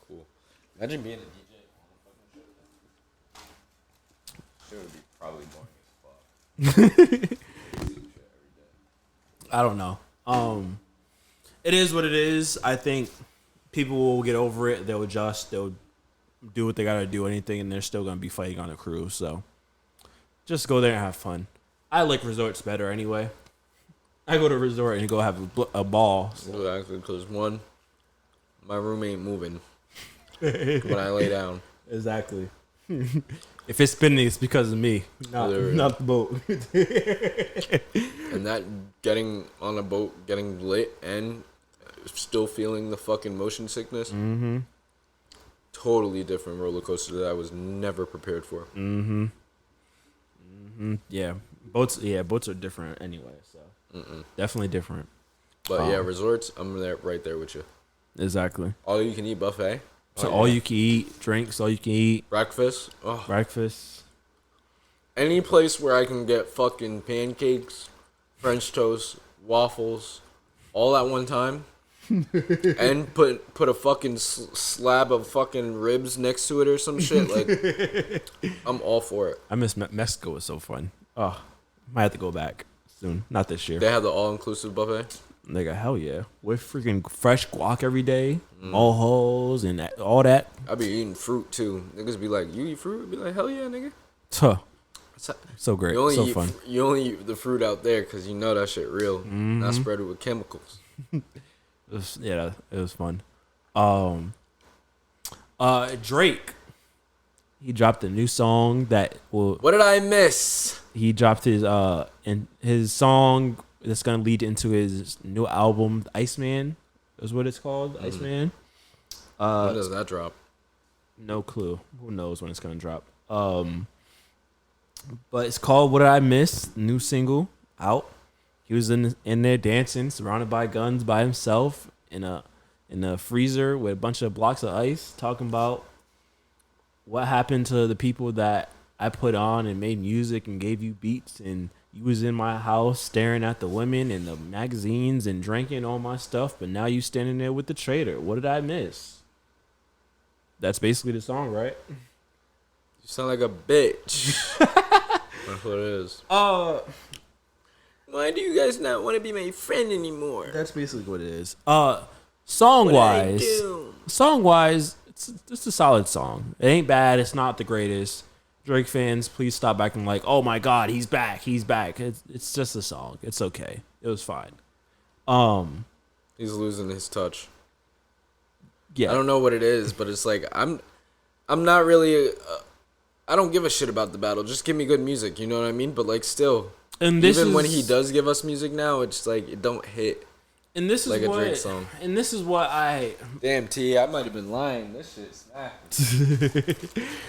cool. Imagine being a DJ on a fucking show. Shit would be probably boring as fuck. I don't know. It is what it is. I think people will get over it. They'll adjust. They'll do what they gotta do. Anything, and they're still gonna be fighting on a cruise. So just go there and have fun. I like resorts better anyway. I go to a resort and go have a ball. So. Exactly, because one, my room ain't moving when I lay down. Exactly. If it's spinning, it's because of me, not the boat. And that getting on a boat, getting lit, and still feeling the fucking motion sickness. Mm-hmm. Totally different roller coaster that I was never prepared for. Mm-hmm. Mm-hmm. Yeah. Boats are different anyway, so definitely different. But yeah, resorts, I'm there, right there with you. Exactly. All you can eat buffet. So all you can eat, drinks, all you can eat. Breakfast. Oh. Breakfast. Any place where I can get fucking pancakes, French toast, waffles, all at one time. And put a fucking slab of fucking ribs next to it or some shit. Like, I'm all for it. I miss Mexico. Was so fun. Oh, might have to go back soon. Not this year. They have the all-inclusive buffet. Nigga, hell yeah. With freaking fresh guac every day, mojos and all that. I be eating fruit too. Niggas be like, "You eat fruit?" Be like, "Hell yeah, nigga." Tuh. So great. So fun. You only eat the fruit out there because you know that shit real, not spread it with chemicals. It was fun. Drake, he dropped a new song that will. What did I miss? He dropped his song that's gonna lead into his new album, Iceman, is what it's called, Iceman. When does that drop? No clue. Who knows when it's gonna drop? But it's called "What Did I Miss?" New single out. He was in there dancing, surrounded by guns, by himself in a freezer with a bunch of blocks of ice, talking about what happened to the people that I put on and made music and gave you beats, and you was in my house staring at the women and the magazines and drinking all my stuff, but now you standing there with the traitor. What did I miss? That's basically the song, right? You sound like a bitch. That's what it is. Why do you guys not want to be my friend anymore? That's basically what it is. Song wise, it's a solid song. It ain't bad. It's not the greatest. Drake fans, please stop acting like, oh my God, he's back. It's just a song. It's okay. It was fine. He's losing his touch. Yeah. I don't know what it is, but it's like I'm not really. I don't give a shit about the battle. Just give me good music. You know what I mean? But like still, and this even when he does give us music now, it's like it don't hit. And this is like what, a Drake song. And this is what Damn, T, I might have been lying. This shit snapped.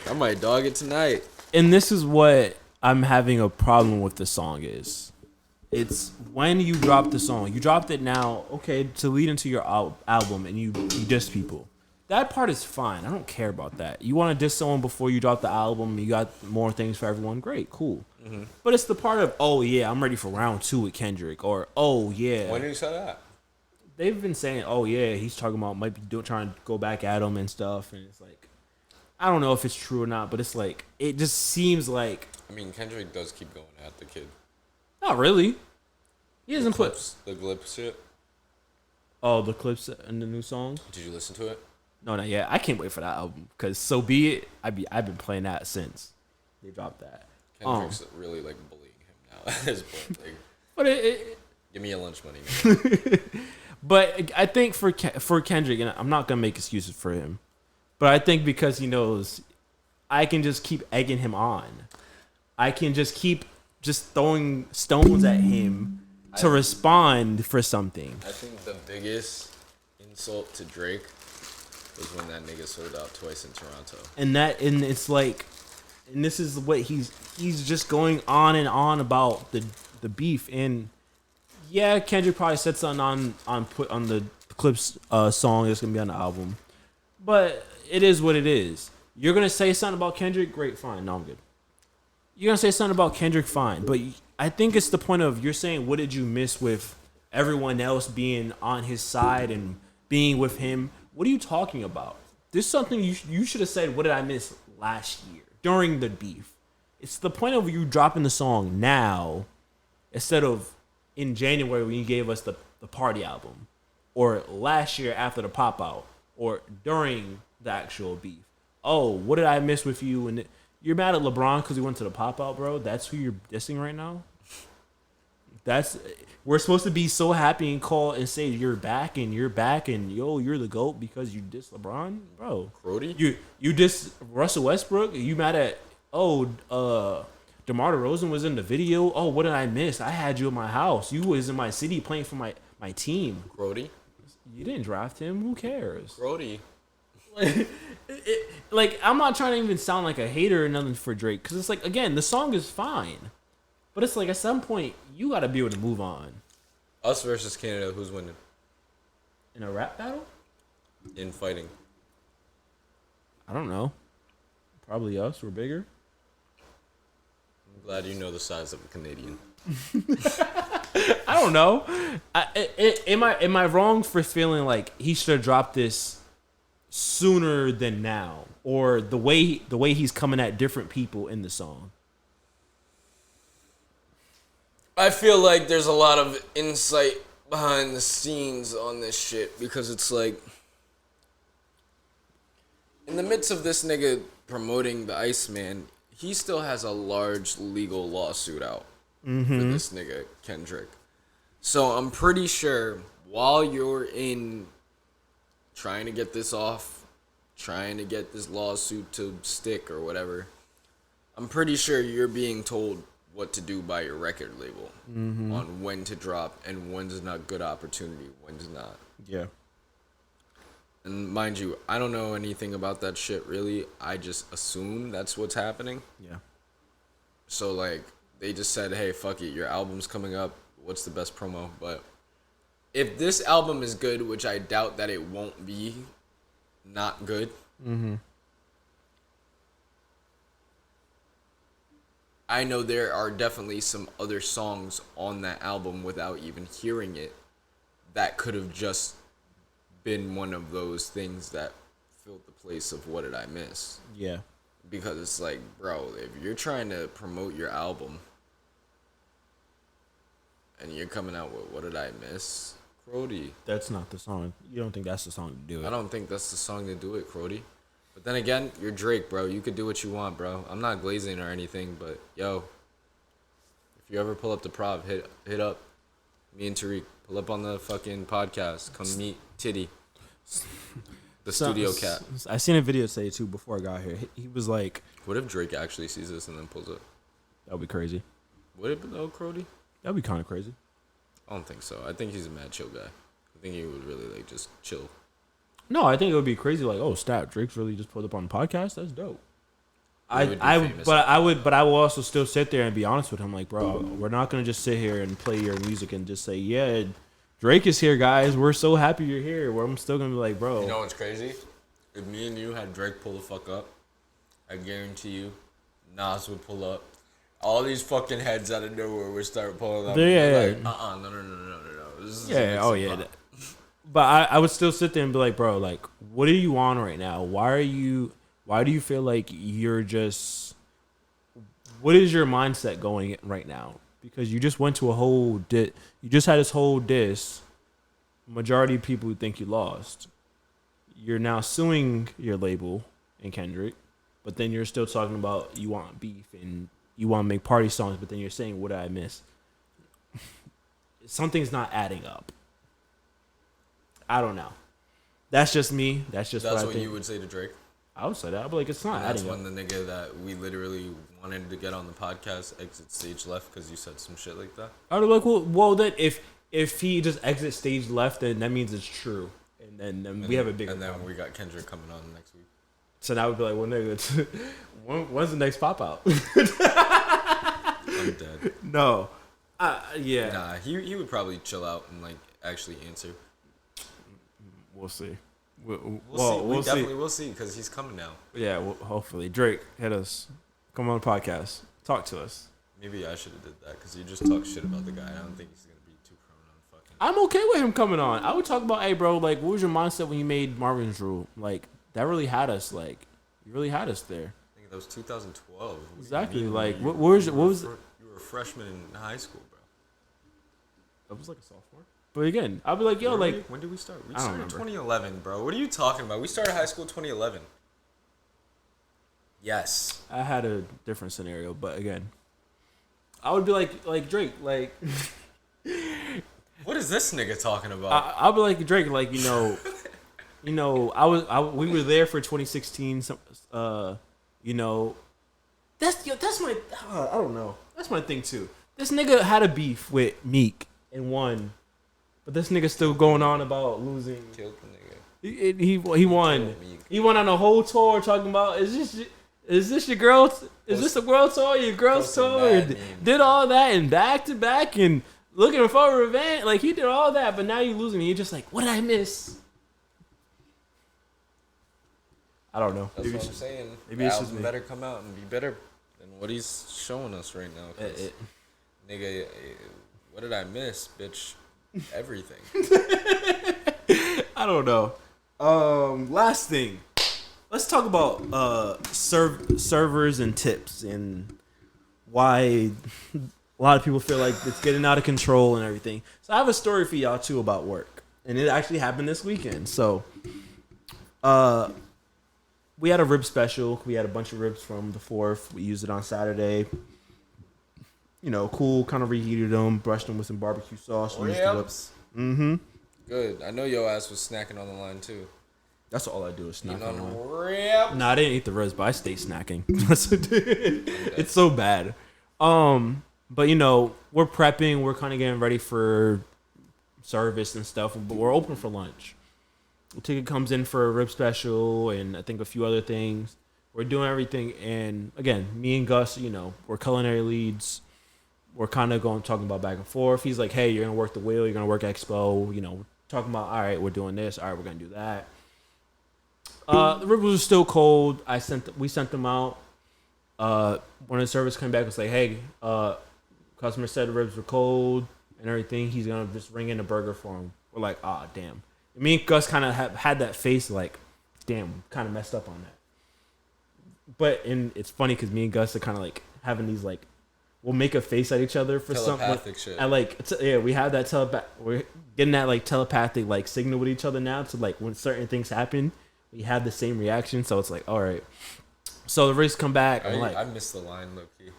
I might dog it tonight. And this is what I'm having a problem with the song is. It's when you drop the song. You dropped it now, okay, to lead into your album, and you diss people. That part is fine. I don't care about that. You want to diss someone before you drop the album, you got more things for everyone, great, cool. Mm-hmm. But it's the part of, oh yeah, I'm ready for round 2 with Kendrick, or oh yeah. When did you say that? They've been saying, oh yeah, he's talking about might be trying to go back at him and stuff, and it's like, I don't know if it's true or not, but it's like, it just seems like. I mean, Kendrick does keep going at the kid. Not really. He doesn't put the clip shit. Oh, the clips in the new song. Did you listen to it? No, not yet. I can't wait for that album because So Be It. I've been playing that since they dropped that. Kendrick's really like bullying him now at this point. Like, but give me your lunch money. But I think for Kendrick, and I'm not gonna make excuses for him, but I think because he knows, I can just keep egging him on. I can just keep throwing stones at him to respond for something. I think the biggest insult to Drake was when that nigga sold out twice in Toronto. And it's like, and this is what he's just going on and on about the beef. And yeah, Kendrick probably said something on the Clips song that's gonna be on the album, but it is what it is. You're gonna say something about Kendrick, great, fine. No, I'm good. You're gonna say something about Kendrick, fine. But I think it's the point of you're saying, what did you miss with everyone else being on his side and being with him? What are you talking about? This is something you should have said. What did I miss last year during the beef? It's the point of you dropping the song now instead of in January when you gave us the party album, or last year after the pop out, or during the actual beef. Oh, what did I miss with you? And you're mad at LeBron because he went to the pop out, bro. That's who you're dissing right now. We're supposed to be so happy and call and say you're back and you're the GOAT because you diss LeBron, bro. Crody? You diss Russell Westbrook. You mad at DeMar DeRozan was in the video. Oh, what did I miss? I had you in my house. You was in my city playing for my team. Crody? You didn't draft him. Who cares? Crody. Like, I'm not trying to even sound like a hater or nothing for Drake, because it's like, again, the song is fine, but it's like at some point you got to be able to move on. Us versus Canada, who's winning? In a rap battle? In fighting. I don't know. Probably us. We're bigger. I'm glad you know the size of a Canadian. I don't know. Am I wrong for feeling like he should have dropped this sooner than now, or the way he's coming at different people in the song? I feel like there's a lot of insight behind the scenes on this shit, because it's like, in the midst of this nigga promoting the Iceman, he still has a large legal lawsuit out for this nigga Kendrick. So I'm pretty sure while you're in trying to get this off, trying to get this lawsuit to stick or whatever, I'm pretty sure you're being told what to do by your record label on when to drop and when's not good opportunity, when's not. Yeah. And mind you, I don't know anything about that shit really. I just assume that's what's happening. Yeah. So like they just said, hey, fuck it, your album's coming up. What's the best promo? But if this album is good, which I doubt that it won't be, not good. I know there are definitely some other songs on that album without even hearing it that could have just been one of those things that filled the place of what did I miss. Yeah. Because it's like, bro, if you're trying to promote your album and you're coming out with what did I miss, Crody. That's not the song. You don't think that's the song to do it? I don't think that's the song to do it, Crody. But then again, you're Drake, bro. You could do what you want, bro. I'm not glazing or anything, but yo, if you ever pull up the prov, hit up me and Tariq. Pull up on the fucking podcast. Come meet Tiddy, the studio cat. I seen a video say too before I got here. He was like, What if Drake actually sees this and then pulls up? that'd be crazy. Would it though, Crody? That'd be kind of crazy. I don't think so. I think he's a mad chill guy. I think he would really like just chill. No, I think it would be crazy. Like, oh, snap, Drake's really just pulled up on the podcast. That's dope. But I will also still sit there and be honest with him. Like, bro, we're not gonna just sit here and play your music and just say, yeah, Drake is here, guys. We're so happy you're here. Where I'm still gonna be like, bro. You know what's crazy? If me and you had Drake pull the fuck up, I guarantee you, Nas would pull up. All these fucking heads out of nowhere would start pulling up. Yeah. Like, no. This is Yeah. Oh yeah. But I would still sit there and be like, bro, like, what are you on right now? Why do you feel like you're just, what is your mindset going right now? Because you just went to you just had this whole diss. Majority of people think you lost. You're now suing your label and Kendrick, but then you're still talking about you want beef and you want to make party songs, but then you're saying, what did I miss? Something's not adding up. I don't know. That's just me. That's what I think. You would say to Drake? I would say that. I'd be like, it's not That's adding when up. the nigga that we literally wanted to get on the podcast exit stage left because you said some shit like that. I would be like, well, then if he just exits stage left, then that means it's true, and then we have a bigger. And then problem. we got Kendrick coming on next week. So now would be like, well, nigga, when's the next pop out? I'm dead. No, Yeah. Nah, he would probably chill out and like actually answer. We'll see. We'll see. Definitely will see because he's coming now. Yeah, well, hopefully. Drake, hit us. Come on the podcast. Talk to us. Maybe I should have did that because you just talk shit about the guy. I don't think he's gonna be too prone on fucking. I'm okay with him coming on. I would talk about, hey, bro, like, what was your mindset when you made Marvin's Rule? Like, that really had us, like, you really had us there. I think that was 2012. Exactly. Like, You what was were a freshman in high school, bro. That was like a sophomore. But again, I'll be like, yo, like, When did we start? We I don't started remember. 2011, bro. What are you talking about? We started high school 2011. Yes. I had a different scenario, but again, I would be like Drake, like, What is this nigga talking about? I'll be like Drake, like, we were there for 2016. That's my, I don't know. That's my thing too. This nigga had a beef with Meek and won, but this nigga still going on about losing. Killed the nigga. He won. He went on a whole tour talking about is this your girl? Is this a world tour? Your girl's tour? And did all that and back to back and looking for revenge. Like he did all that, but now you losing. You're just like, what did I miss? I don't know. That's what I'm saying. Maybe the it's just album me. better come out and be better than what he's showing us right now. 'Cause, nigga, what did I miss, bitch? Everything. I don't know. Last thing. Let's talk about servers and tips and why a lot of people feel like it's getting out of control and everything. So I have a story for y'all too about work, and it actually happened this weekend. So, we had a rib special. We had a bunch of ribs from the 4th. We used it on Saturday. Cool. Kind of reheated them, brushed them with some barbecue sauce. We used it up. Mm-hmm. Good. I know your ass was snacking on the line too. That's all I do is snack Eating on on the the line. rib. Nah, I didn't eat the ribs, but I stayed snacking. It's so bad. But we're prepping. We're kind of getting ready for service and stuff. But we're open for lunch. The ticket comes in for a rib special and I think a few other things. We're doing everything. And again, me and Gus, we're culinary leads. We're kind of talking about back and forth. He's like, hey, you're going to work the wheel. You're going to work Expo. Talking about, all right, we're doing this. All right, we're going to do that. The ribs were still cold. We sent them out. When the service came back, it was like, hey, customer said the ribs were cold and everything. He's going to just ring in a burger for him. We're like, ah, damn. Me and Gus kind of had that face like, damn, kind of messed up on that. And it's funny because me and Gus are kind of like having these like, we'll make a face at each other for telepathic something. shit. And like, we have that we're getting that like telepathic like signal with each other now. So like when certain things happen, we have the same reaction. So it's like, all right. So the ribs come back. I missed the line, low key.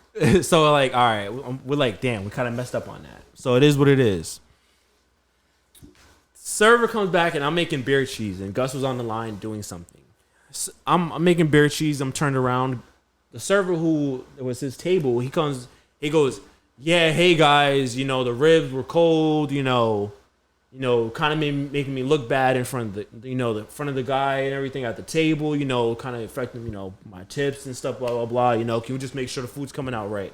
So we're like, all right, we're like, damn, we kind of messed up on that. So it is what it is. Server comes back and I'm making beer cheese and Gus was on the line doing something. So I'm making beer cheese. I'm turned around. The server who it was his table, he goes, yeah, hey guys, the ribs were cold, kind of making me look bad in front of the front of the guy and everything at the table, kind of affecting, my tips and stuff, blah, blah, blah. Can we just make sure the food's coming out right?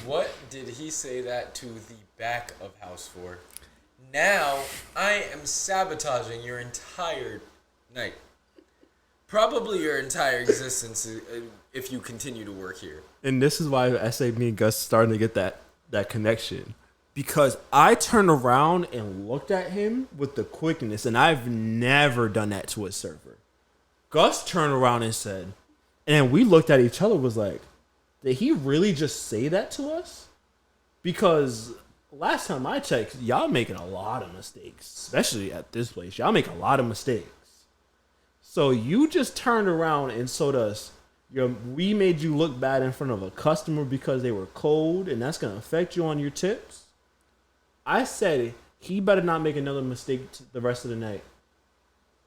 What did he say that to the back of house for? Now I am sabotaging your entire night. Probably your entire existence if you continue to work here. And this is why I say me and Gus starting to get that connection. Because I turned around and looked at him with the quickness, and I've never done that to a server. Gus turned around and said, and then we looked at each other, was like, did he really just say that to us? Because last time I checked, y'all making a lot of mistakes, especially at this place. Y'all make a lot of mistakes. So you just turned around and told us, we made you look bad in front of a customer because they were cold, and that's going to affect you on your tips? I said he better not make another mistake the rest of the night.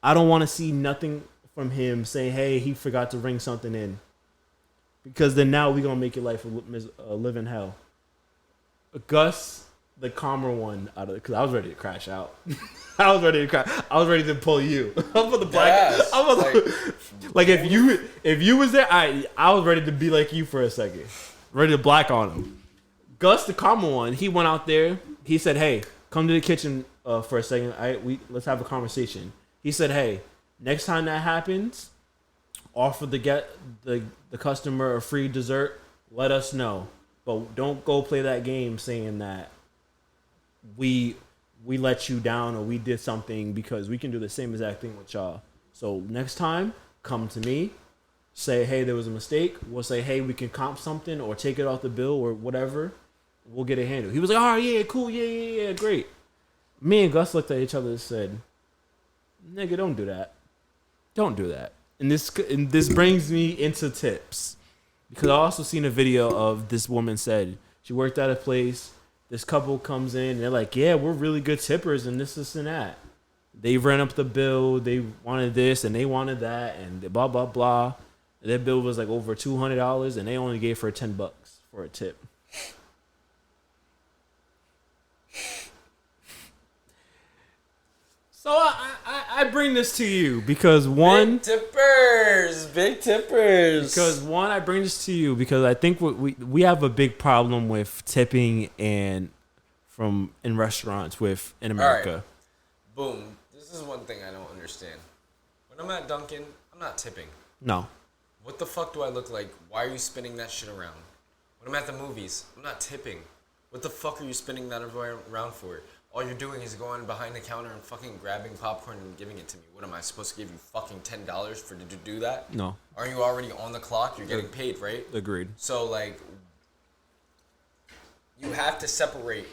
I don't want to see nothing from him saying, hey, he forgot to ring something in. Because then now we're going to make your life a living hell. Gus the calmer one out of because I was ready to crash out. I was ready to crash. I was ready to pull you. I'm for the black. Yes, I was like if you was there, I was ready to be like you for a second, ready to black on him. Gus, the calmer one, he went out there. He said, "Hey, come to the kitchen for a second. Let's have a conversation." He said, "Hey, next time that happens, offer the customer a free dessert. Let us know, but don't go play that game saying that we let you down or we did something because we can do the same exact thing with y'all. So next time, come to me, say, hey, there was a mistake. We'll say, hey, we can comp something or take it off the bill or whatever. We'll get it handled." He was like, "All right, yeah, cool, yeah, great." Me and Gus looked at each other and said, "Nigga, don't do that. Don't do that." And this brings me into tips. Because I also seen a video of this woman said she worked at a place. This couple comes in and they're like, "Yeah, we're really good tippers and this and that." They ran up the bill. They wanted this and they wanted that and blah, blah, blah. Their bill was like over $200 and they only gave her $10 for a tip. So I bring this to you because one... Big tippers. Because one, I bring this to you because I think we have a big problem with tipping in restaurants in America. All right. Boom. This is one thing I don't understand. When I'm at Dunkin', I'm not tipping. No. What the fuck do I look like? Why are you spinning that shit around? When I'm at the movies, I'm not tipping. What the fuck are you spinning that around for? All you're doing is going behind the counter and fucking grabbing popcorn and giving it to me. What am I supposed to give you fucking $10 to do that? No. Aren't you already on the clock? You're getting paid, right? Agreed. So like, you have to separate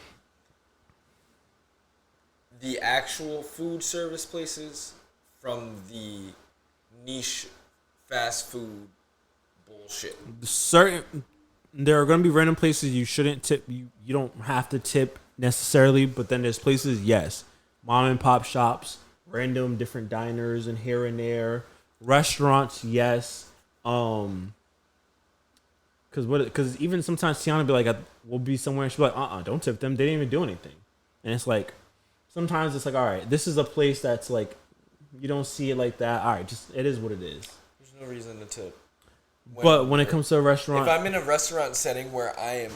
the actual food service places from the niche fast food bullshit. There are going to be random places you shouldn't tip. You don't have to tip necessarily, but then there's places, yes, mom and pop shops, random different diners and here and there, restaurants, yes. Because even sometimes Tiana be like, we'll be somewhere and she'll be like, don't tip them. They didn't even do anything. And it's like, sometimes it's like, all right, this is a place that's like, you don't see it like that. All right, just it is what it is. There's no reason to tip. But when it comes to a restaurant, if I'm in a restaurant setting where I am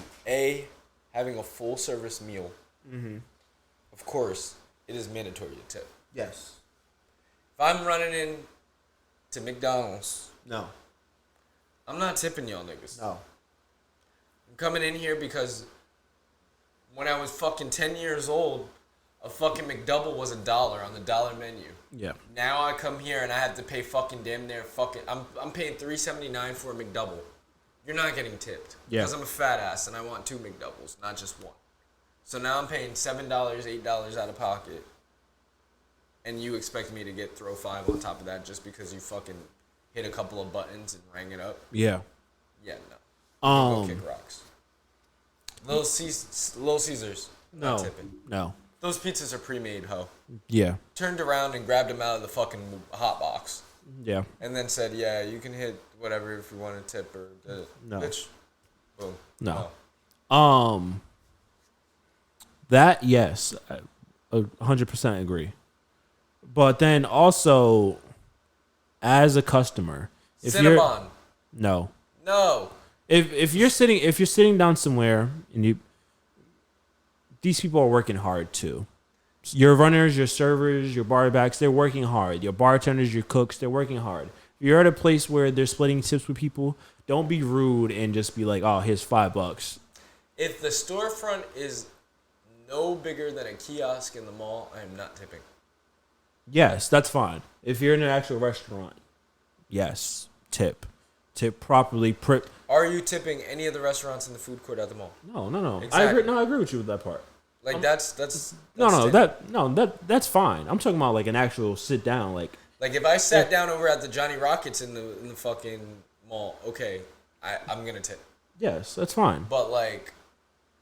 having a full service meal, of course it is mandatory to tip. yes, If I'm running in to McDonald's, no, I'm not tipping y'all niggas. no, I'm coming in here because when I was fucking 10 years old, a fucking McDouble was $1 on the dollar menu. yeah, Now I come here and I have to pay fucking damn near fucking... I'm paying $3.79 for a McDouble. You're not getting tipped. Yeah. Because I'm a fat ass and I want 2 McDoubles, not just one. So now I'm paying $7, $8 out of pocket. And you expect me to throw 5 on top of that just because you fucking hit a couple of buttons and rang it up? yeah. Yeah, no. Go kick rocks. Little Caesars. No, Not tipping. no, Those pizzas are pre-made, ho. yeah, Turned around and grabbed them out of the fucking hot box. yeah. And then said, yeah, you can hit whatever if you want a tip or... No. Bitch. Boom. No. That, yes, I 100% agree. But then also, as a customer, if Cinnabon. no, No. if you're sitting down somewhere and these people are working hard too. Your runners, your servers, your bar backs, they're working hard. Your bartenders, your cooks, they're working hard. If you're at a place where they're splitting tips with people, don't be rude and just be like, "Oh, here's $5." If the storefront is no bigger than a kiosk in the mall, I am not tipping. Yes, that's fine. If you're in an actual restaurant, yes, tip properly. Are you tipping any of the restaurants in the food court at the mall? No. Exactly. I agree. No, I agree with you with that part. Like that's That's fine. I'm talking about like an actual sit down. Like if I sat down over at the Johnny Rockets in the fucking mall, okay, I'm gonna tip. yes, that's fine. But like,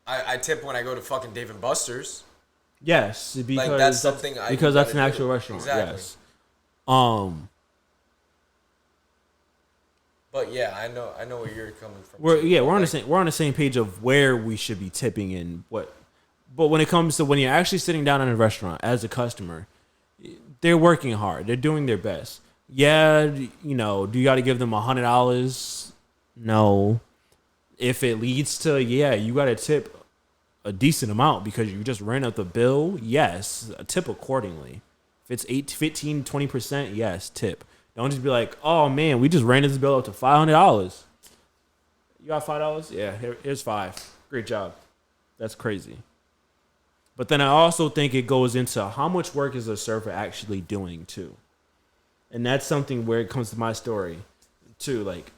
I tip when I go to fucking Dave and Buster's. Yes, because that's something because that's an gotta actual do. restaurant. Exactly. Yes. But yeah, I know where you're coming from. We're on the same page of where we should be tipping and what. But when it comes to when you're actually sitting down in a restaurant as a customer, they're working hard. They're doing their best. Yeah, you know, do you got to give them $100? No. If it leads to, yeah, you got to tip a decent amount because you just ran up the bill, yes, tip accordingly. If it's 8, 15, 20%, yes, tip. Don't just be like, oh, man, we just ran this bill up to $500. You got $5? Yeah, here's 5. Great job. That's crazy. But then I also think it goes into how much work is a server actually doing too. And that's something where it comes to my story too. Like,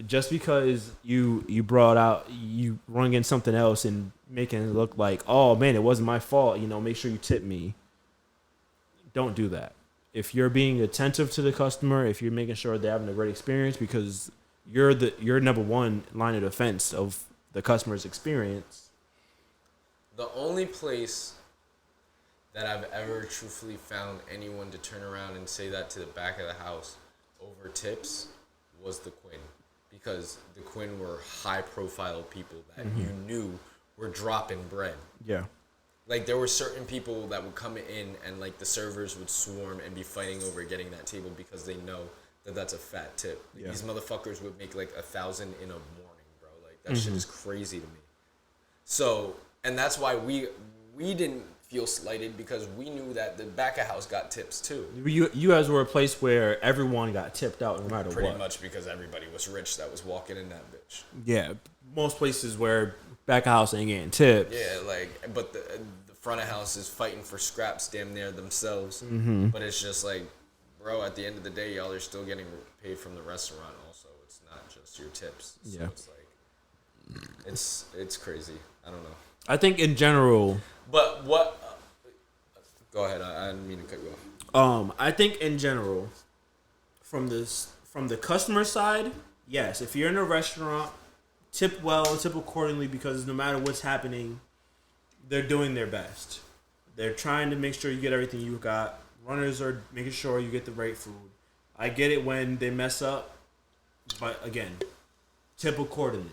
just because you brought out, you rung in something else and making it look like, oh man, it wasn't my fault, you know, make sure you tip me. Don't do that. If you're being attentive to the customer, if you're making sure they're having a great experience, because you're number one line of defense of the customer's experience. The only place that I've ever truthfully found anyone to turn around and say that to the back of the house over tips was the Quinn. Because the Quinn were high-profile people that you knew were dropping bread. Yeah. Like, there were certain people that would come in and, like, the servers would swarm and be fighting over getting that table because they know that that's a fat tip. Like, these motherfuckers would make, like, 1,000 in a morning, bro. Like, that shit is crazy to me. So, and that's why we didn't feel slighted because we knew that the back of house got tips, too. You guys were a place where everyone got tipped out no matter what. Pretty much because everybody was rich that was walking in that bitch. Yeah. Most places where back of house ain't getting tips. Yeah, like, but the front of house is fighting for scraps damn near themselves. But it's just like, bro, at the end of the day, y'all are still getting paid from the restaurant also. It's not just your tips. So it's like, it's crazy. I don't know. I think in general... But what... go ahead. I didn't mean to cut you off. I think in general, from the customer side, yes, if you're in a restaurant, tip well, tip accordingly, because no matter what's happening, they're doing their best. They're trying to make sure you get everything you got. Runners are making sure you get the right food. I get it when they mess up, but again, tip accordingly.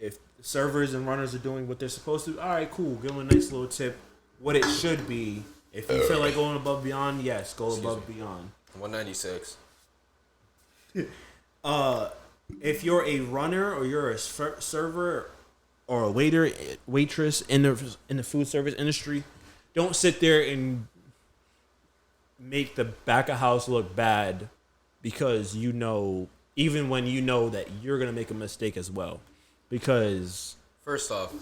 If the servers and runners are doing what they're supposed to, all right, cool, give them a nice little tip. What it should be. If you feel like going above and beyond, yes, go above and beyond. 196. If you're a runner or you're a server or a waiter, waitress in the food service industry, don't sit there and make the back of house look bad because you know, even when you know that you're gonna make a mistake as well. Because first off,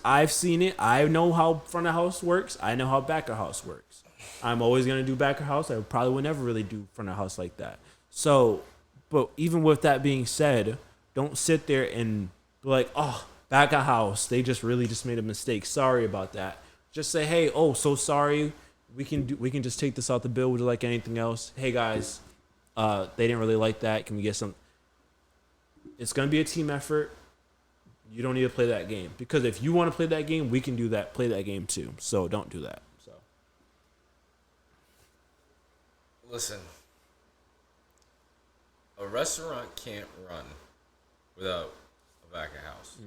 I've seen it. I know how front of house works. I know how back of house works. I'm always gonna do back of house. I probably would never really do front of house like that. So, but even with that being said, don't sit there and be like, oh, back of house, they just made a mistake. Sorry about that. Just say, hey, oh, so sorry. We can just take this out the bill. Would you like anything else? Hey guys, they didn't really like that. Can we get some? It's gonna be a team effort. You don't need to play that game, because if you want to play that game, we can do that. Play that game too. So don't do that. So listen, a restaurant can't run without a back of house.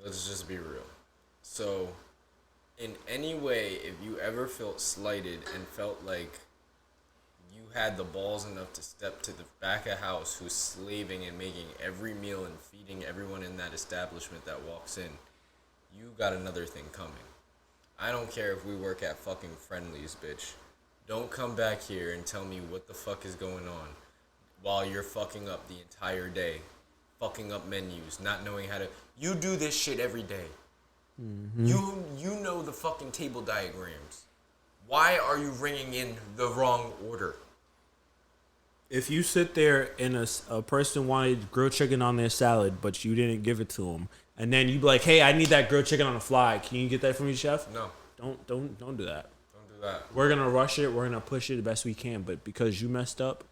Let's just be real. So, in any way, if you ever felt slighted and felt like you had the balls enough to step to the back of house who's slaving and making every meal and feeding everyone in that establishment that walks in, you got another thing coming. I don't care if we work at fucking Friendly's, bitch. Don't come back here and tell me what the fuck is going on while you're fucking up the entire day. Fucking up menus, not knowing how to... You do this shit every day. You know the fucking table diagrams. Why are you ringing in the wrong order? if you sit there and a person wanted grilled chicken on their salad, but you didn't give it to them, and then you be like, "Hey, I need that grilled chicken on the fly. Can you get that for me, chef?" No. Don't do that. Don't do that. We're gonna rush it. We're gonna push it the best we can, but because you messed up,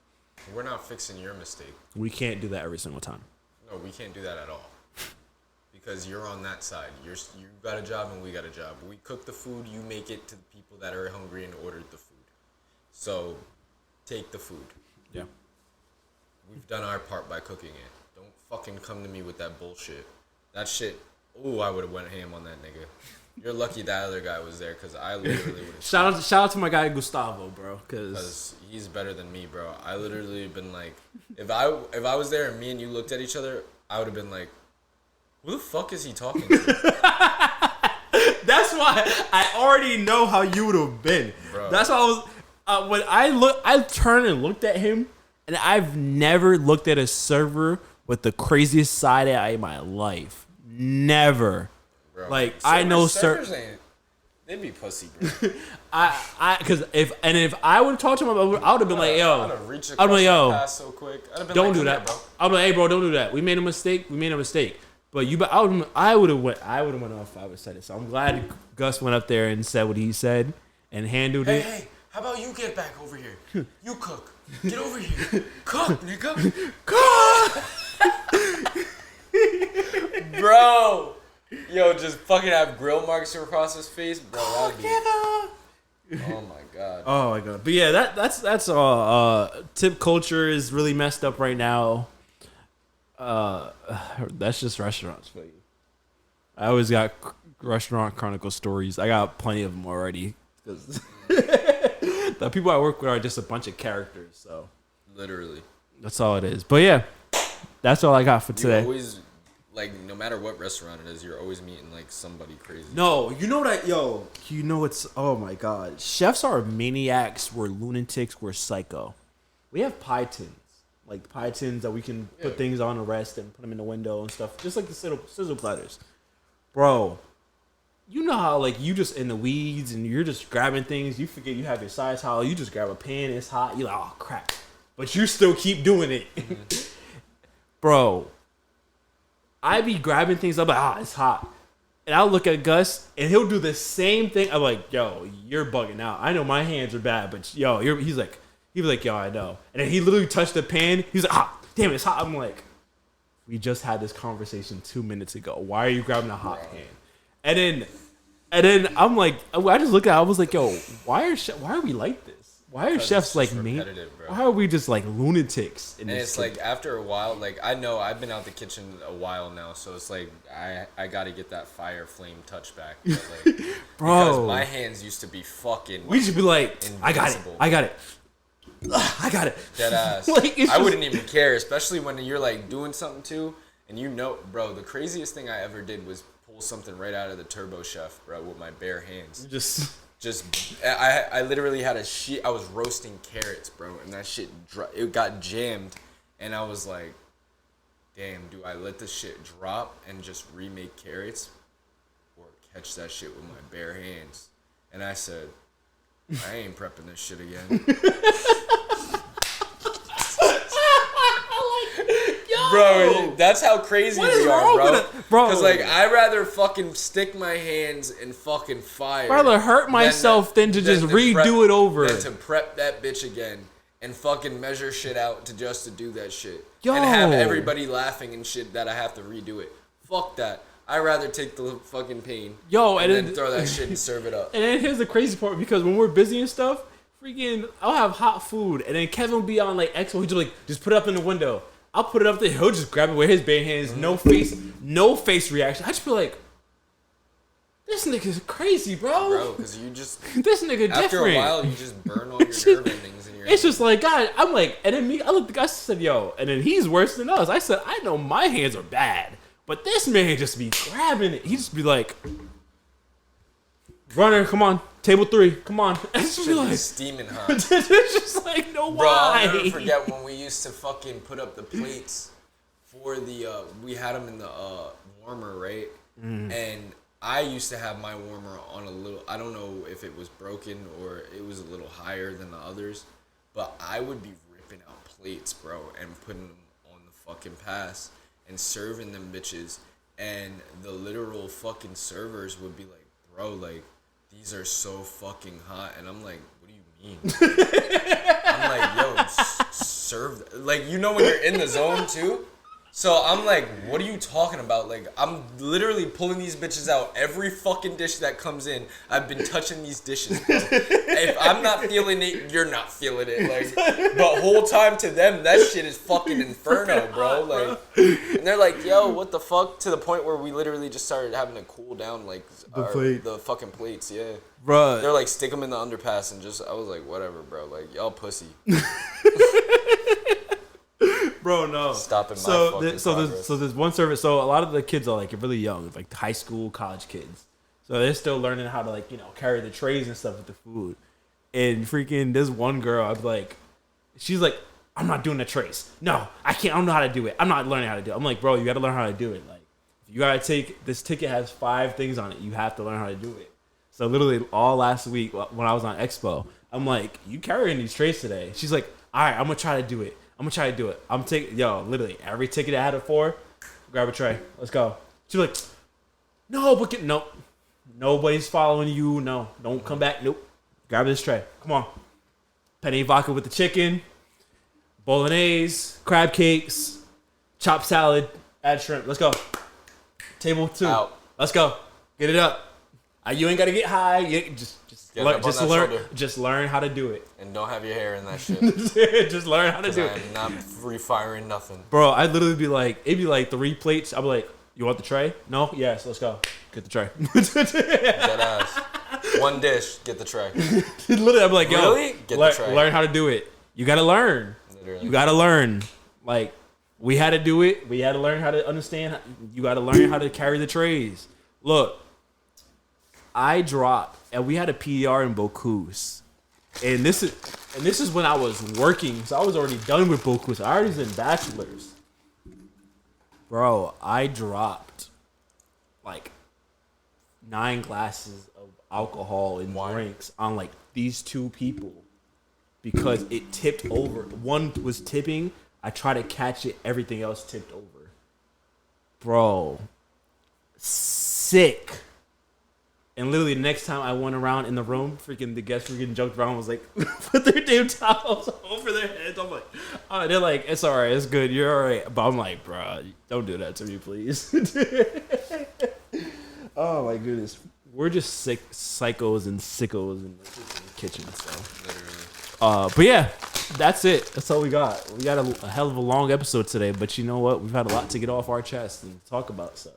We're not fixing your mistake. we can't do that every single time. No, we can't do that at all. Because you're on that side. You got a job and we got a job. We cook the food, you make it to the people that are hungry and ordered the food. So, take the food. Yeah. We've done our part by cooking it. Don't fucking come to me with that bullshit. That shit Ooh, I would have went ham on that nigga. You're lucky that other guy was there, because I literally would have. Shout out to my guy Gustavo, bro, because he's better than me, bro. I literally been like, if I was there and me and you looked at each other, I would have been like, who the fuck is he talking to? That's why I already know how you would have been. Bro. That's why I was when I turned and looked at him, and I've never looked at a server with the craziest side eye in my life. Never. Bro. Like I know servers ain't. They be pussy, bro. because if I would have talked to him, I would have been like, yo, I'd be like, yo, pass so quick. don't do that, bro. I'd be like, hey, bro, don't do that. We made a mistake. But I would have went off if I would have said it. So I'm glad Gus went up there and said what he said and handled it. Hey, how about you get back over here? You cook. Get over here. Cook, nigga. Cook. Bro. Yo, just fucking have grill marks across his face, bro. That'd be. Oh my god. Oh my god. But yeah, that's tip culture is really messed up right now. That's just restaurants for you. I always got restaurant chronicle stories. I got plenty of them already. Because the people I work with are just a bunch of characters. So Literally. that's all it is. But yeah, that's all I got for today. You always, like, no matter what restaurant it is, you're always meeting, like, somebody crazy. No, you know what it's, oh my god. Chefs are maniacs, we're lunatics, we're psycho. We have pie tins. Like pie tins that we can put things on and rest and put them in the window and stuff. Just like the sizzle platters. Bro, you know how like you just in the weeds and you're just grabbing things. You forget you have your side towel. You just grab a pan. It's hot. You're like, oh crap. But you still keep doing it. Mm-hmm. Bro, I be grabbing things. I'm like, it's hot. And I'll look at Gus and he'll do the same thing. I'm like, yo, you're bugging out. I know my hands are bad, but yo, he's like, yo, I know. And then he literally touched the pan. He's like, damn, it's hot. I'm like, we just had this conversation 2 minutes ago. Why are you grabbing a hot pan? And then I'm like, I just looked at it. I was like, yo, why are we like this? Why are chefs like me? Why are we just like lunatics? And it's like after a while, like I know I've been out the kitchen a while now, so it's like I got to get that fire flame touch back. But like, bro, because my hands used to be fucking. We should be like, invincible. I got it. Dead ass. Like, I wouldn't even care, especially when you're like doing something too, and you know, bro, the craziest thing I ever did was pull something right out of the Turbo Chef, bro, with my bare hands. I literally had a sheet. I was roasting carrots, bro, and that shit it got jammed, and I was like, damn, do I let this shit drop and just remake carrots, or catch that shit with my bare hands? And I said, I ain't prepping this shit again. Bro, that's how crazy we are, bro. Because like, I'd rather fucking stick my hands in fucking fire. I'd rather hurt myself than to just redo it over. Than to prep that bitch again and fucking measure shit out to do that shit. Yo. And have everybody laughing and shit that I have to redo it. Fuck that. I'd rather take the fucking pain. Yo, and then throw that shit and serve it up. And then here's the crazy part, because when we're busy and stuff, freaking, I'll have hot food, and then Kevin will be on like Expo. He'll just put it up in the window. I'll put it up there. He'll just grab it with his bare hands. Mm-hmm. No face reaction. I just feel like, this nigga's crazy, bro. Bro, because you just this nigga after different. a while you just burn all your nerve endings in your. It's just like, God, I'm like, and then I looked. I said, yo, and then he's worse than us. I said, I know my hands are bad, but this man just be grabbing it. He just be like, runner, come on, table 3, come on. And it's just be like steaming hot. It's just like, no, bro, why? I'll never forget when we used to fucking put up the plates for the. We had them in the warmer, right? Mm. And I used to have my warmer on a little. I don't know if it was broken or it was a little higher than the others, but I would be ripping out plates, bro, and putting them on the fucking pass and serving them bitches, and the literal fucking servers would be like, bro, like, these are so fucking hot, and I'm like, what do you mean? I'm like, yo, serve, like, you know when you're in the zone too? So I'm like, what are you talking about? Like, I'm literally pulling these bitches out. Every fucking dish that comes in, I've been touching these dishes, bro. If I'm not feeling it, you're not feeling it. Like, the whole time to them, that shit is fucking inferno, bro. Like, and they're like, yo, what the fuck? To the point where we literally just started having to cool down, like, the fucking plates, yeah. Bruh. They're like, stick them in the underpass and just, I was like, whatever, bro. Like, y'all pussy. Bro, no. Stopping my fucking progress. So there's one service. So a lot of the kids are like really young, like high school, college kids. So they're still learning how to like, you know, carry the trays and stuff with the food. And freaking this one girl, I'm like, she's like, I'm not doing the trays. No, I can't. I don't know how to do it. I'm not learning how to do it. I'm like, bro, you got to learn how to do it. Like, you got to take this ticket has 5 things on it. You have to learn how to do it. So literally all last week when I was on Expo, I'm like, you carrying these trays today? She's like, all right, I'm gonna try to do it. I'm taking, literally every ticket I had it for, grab a tray. Let's go. She's like, no, but nope. Nobody's following you. No, don't come back. Nope. Grab this tray. Come on. Penny vodka with the chicken, bolognese, crab cakes, chopped salad, add shrimp. Let's go. Table 2. Out. Let's go. Get it up. You ain't gotta get high. You just learn how to do it. And don't have your hair in that shit. Just learn how to do I it. am not refiring nothing. Bro, I'd literally be like, it'd be like 3 plates. I'd be like, you want the tray? No? Yes, let's go. Get the tray. Dead ass. 1 dish, get the tray. Literally, I'd be like, yo, Really? Get the tray. learn how to do it. You gotta learn. Literally. You gotta learn. Like, we had to do it. We had to learn how to understand. You gotta learn how to carry the trays. Look, I dropped, and we had a PR in Bocuse. And this is when I was working, so I was already done with Bocuse. I already was in bachelor's. Bro, I dropped like 9 glasses of alcohol and drinks on like these 2 people because it tipped over. One was tipping. I tried to catch it. Everything else tipped over. Bro, sick. And literally the next time I went around in the room, freaking the guests freaking jumped around, was like, put their damn towels over their heads. I'm like, oh, they're like, it's all right, it's good, you're all right. But I'm like, bro, don't do that to me, please. Oh my goodness, we're just sick psychos and sickos in the kitchen. So, but yeah, that's it. That's all we got. We got a hell of a long episode today, but you know what? We've had a lot to get off our chest and talk about. So,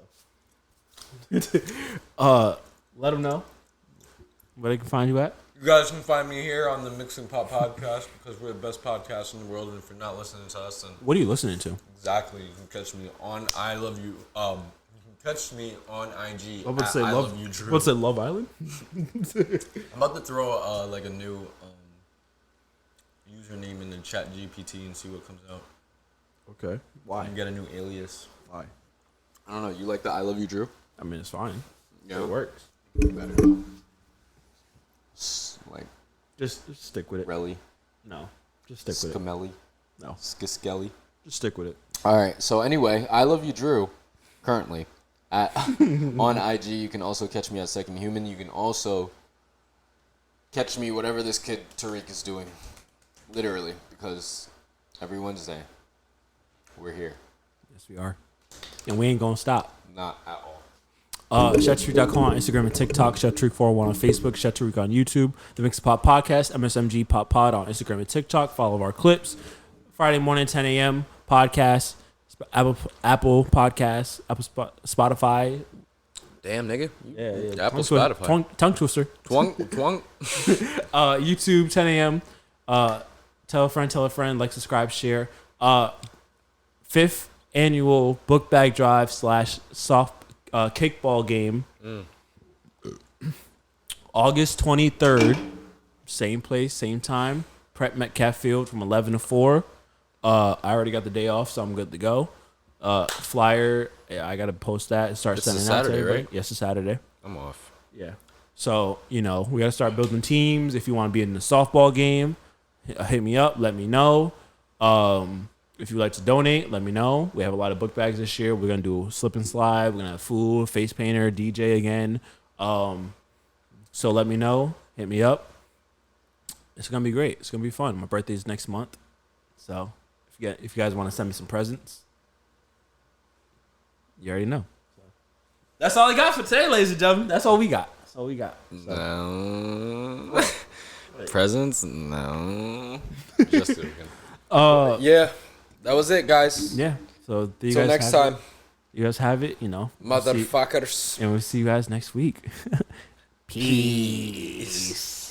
let them know where they can find you at. You guys can find me here on the Mixing Pot Podcast because we're the best podcast in the world. And if you're not listening to us, then What are you listening to? exactly, you can catch me on I Love You. You can catch me on IG. I'm about to at say I Love. Love You Drew. What's it? Love Island? I'm about to throw like a new username in the Chat GPT and see what comes out. Okay. Why? You get a new alias. Why? I don't know. You like the I Love You Drew? I mean, it's fine. Yeah. It works. You better know. Like Just stick with it. Relly, No. Just stick with it. Scamelli, No. Skiskelly. Just stick with it. All right. So anyway, I Love You Drew. Currently, at on IG, you can also catch me at Second Human. You can also catch me whatever this kid Tariq is doing, literally, because every Wednesday we're here. Yes, we are. And we ain't gonna stop. Not at all. ChefTariq.com on Instagram and TikTok. ChefTariq401 on Facebook. ChefTariq on YouTube. The Mix Pop Podcast. MSMG Pop Pod on Instagram and TikTok. Follow our clips. Friday morning, 10 a.m. Podcast. Apple Podcasts. Spotify. Damn, nigga. Yeah. Apple, Spotify. Tongue twister. Twunk. YouTube, 10 a.m. Tell a friend, like, subscribe, share. 5th annual book bag drive / soft kickball game. August 23rd. Same place, same time. Prep Metcalf Field from 11 to 4. I already got the day off, so I'm good to go. Flyer, yeah, I got to post that and start It's a sending out to Saturday, everybody. right? Yes, it's Saturday. I'm off. Yeah. So, we got to start building teams. If you want to be in the softball game, hit me up. Let me know. If you'd like to donate, let me know. We have a lot of book bags this year. We're going to do slip and slide. We're going to have food, face painter, DJ again. So let me know. Hit me up. It's going to be great. It's going to be fun. My birthday's next month. So if you guys want to send me some presents, You already know. So. That's all I got for today, ladies and gentlemen. That's all we got. So. No. Presents? No. Just do it again. Yeah, that was it, guys. Yeah. So Till next time. You guys have it, Motherfuckers. And we'll see you guys next week. Peace.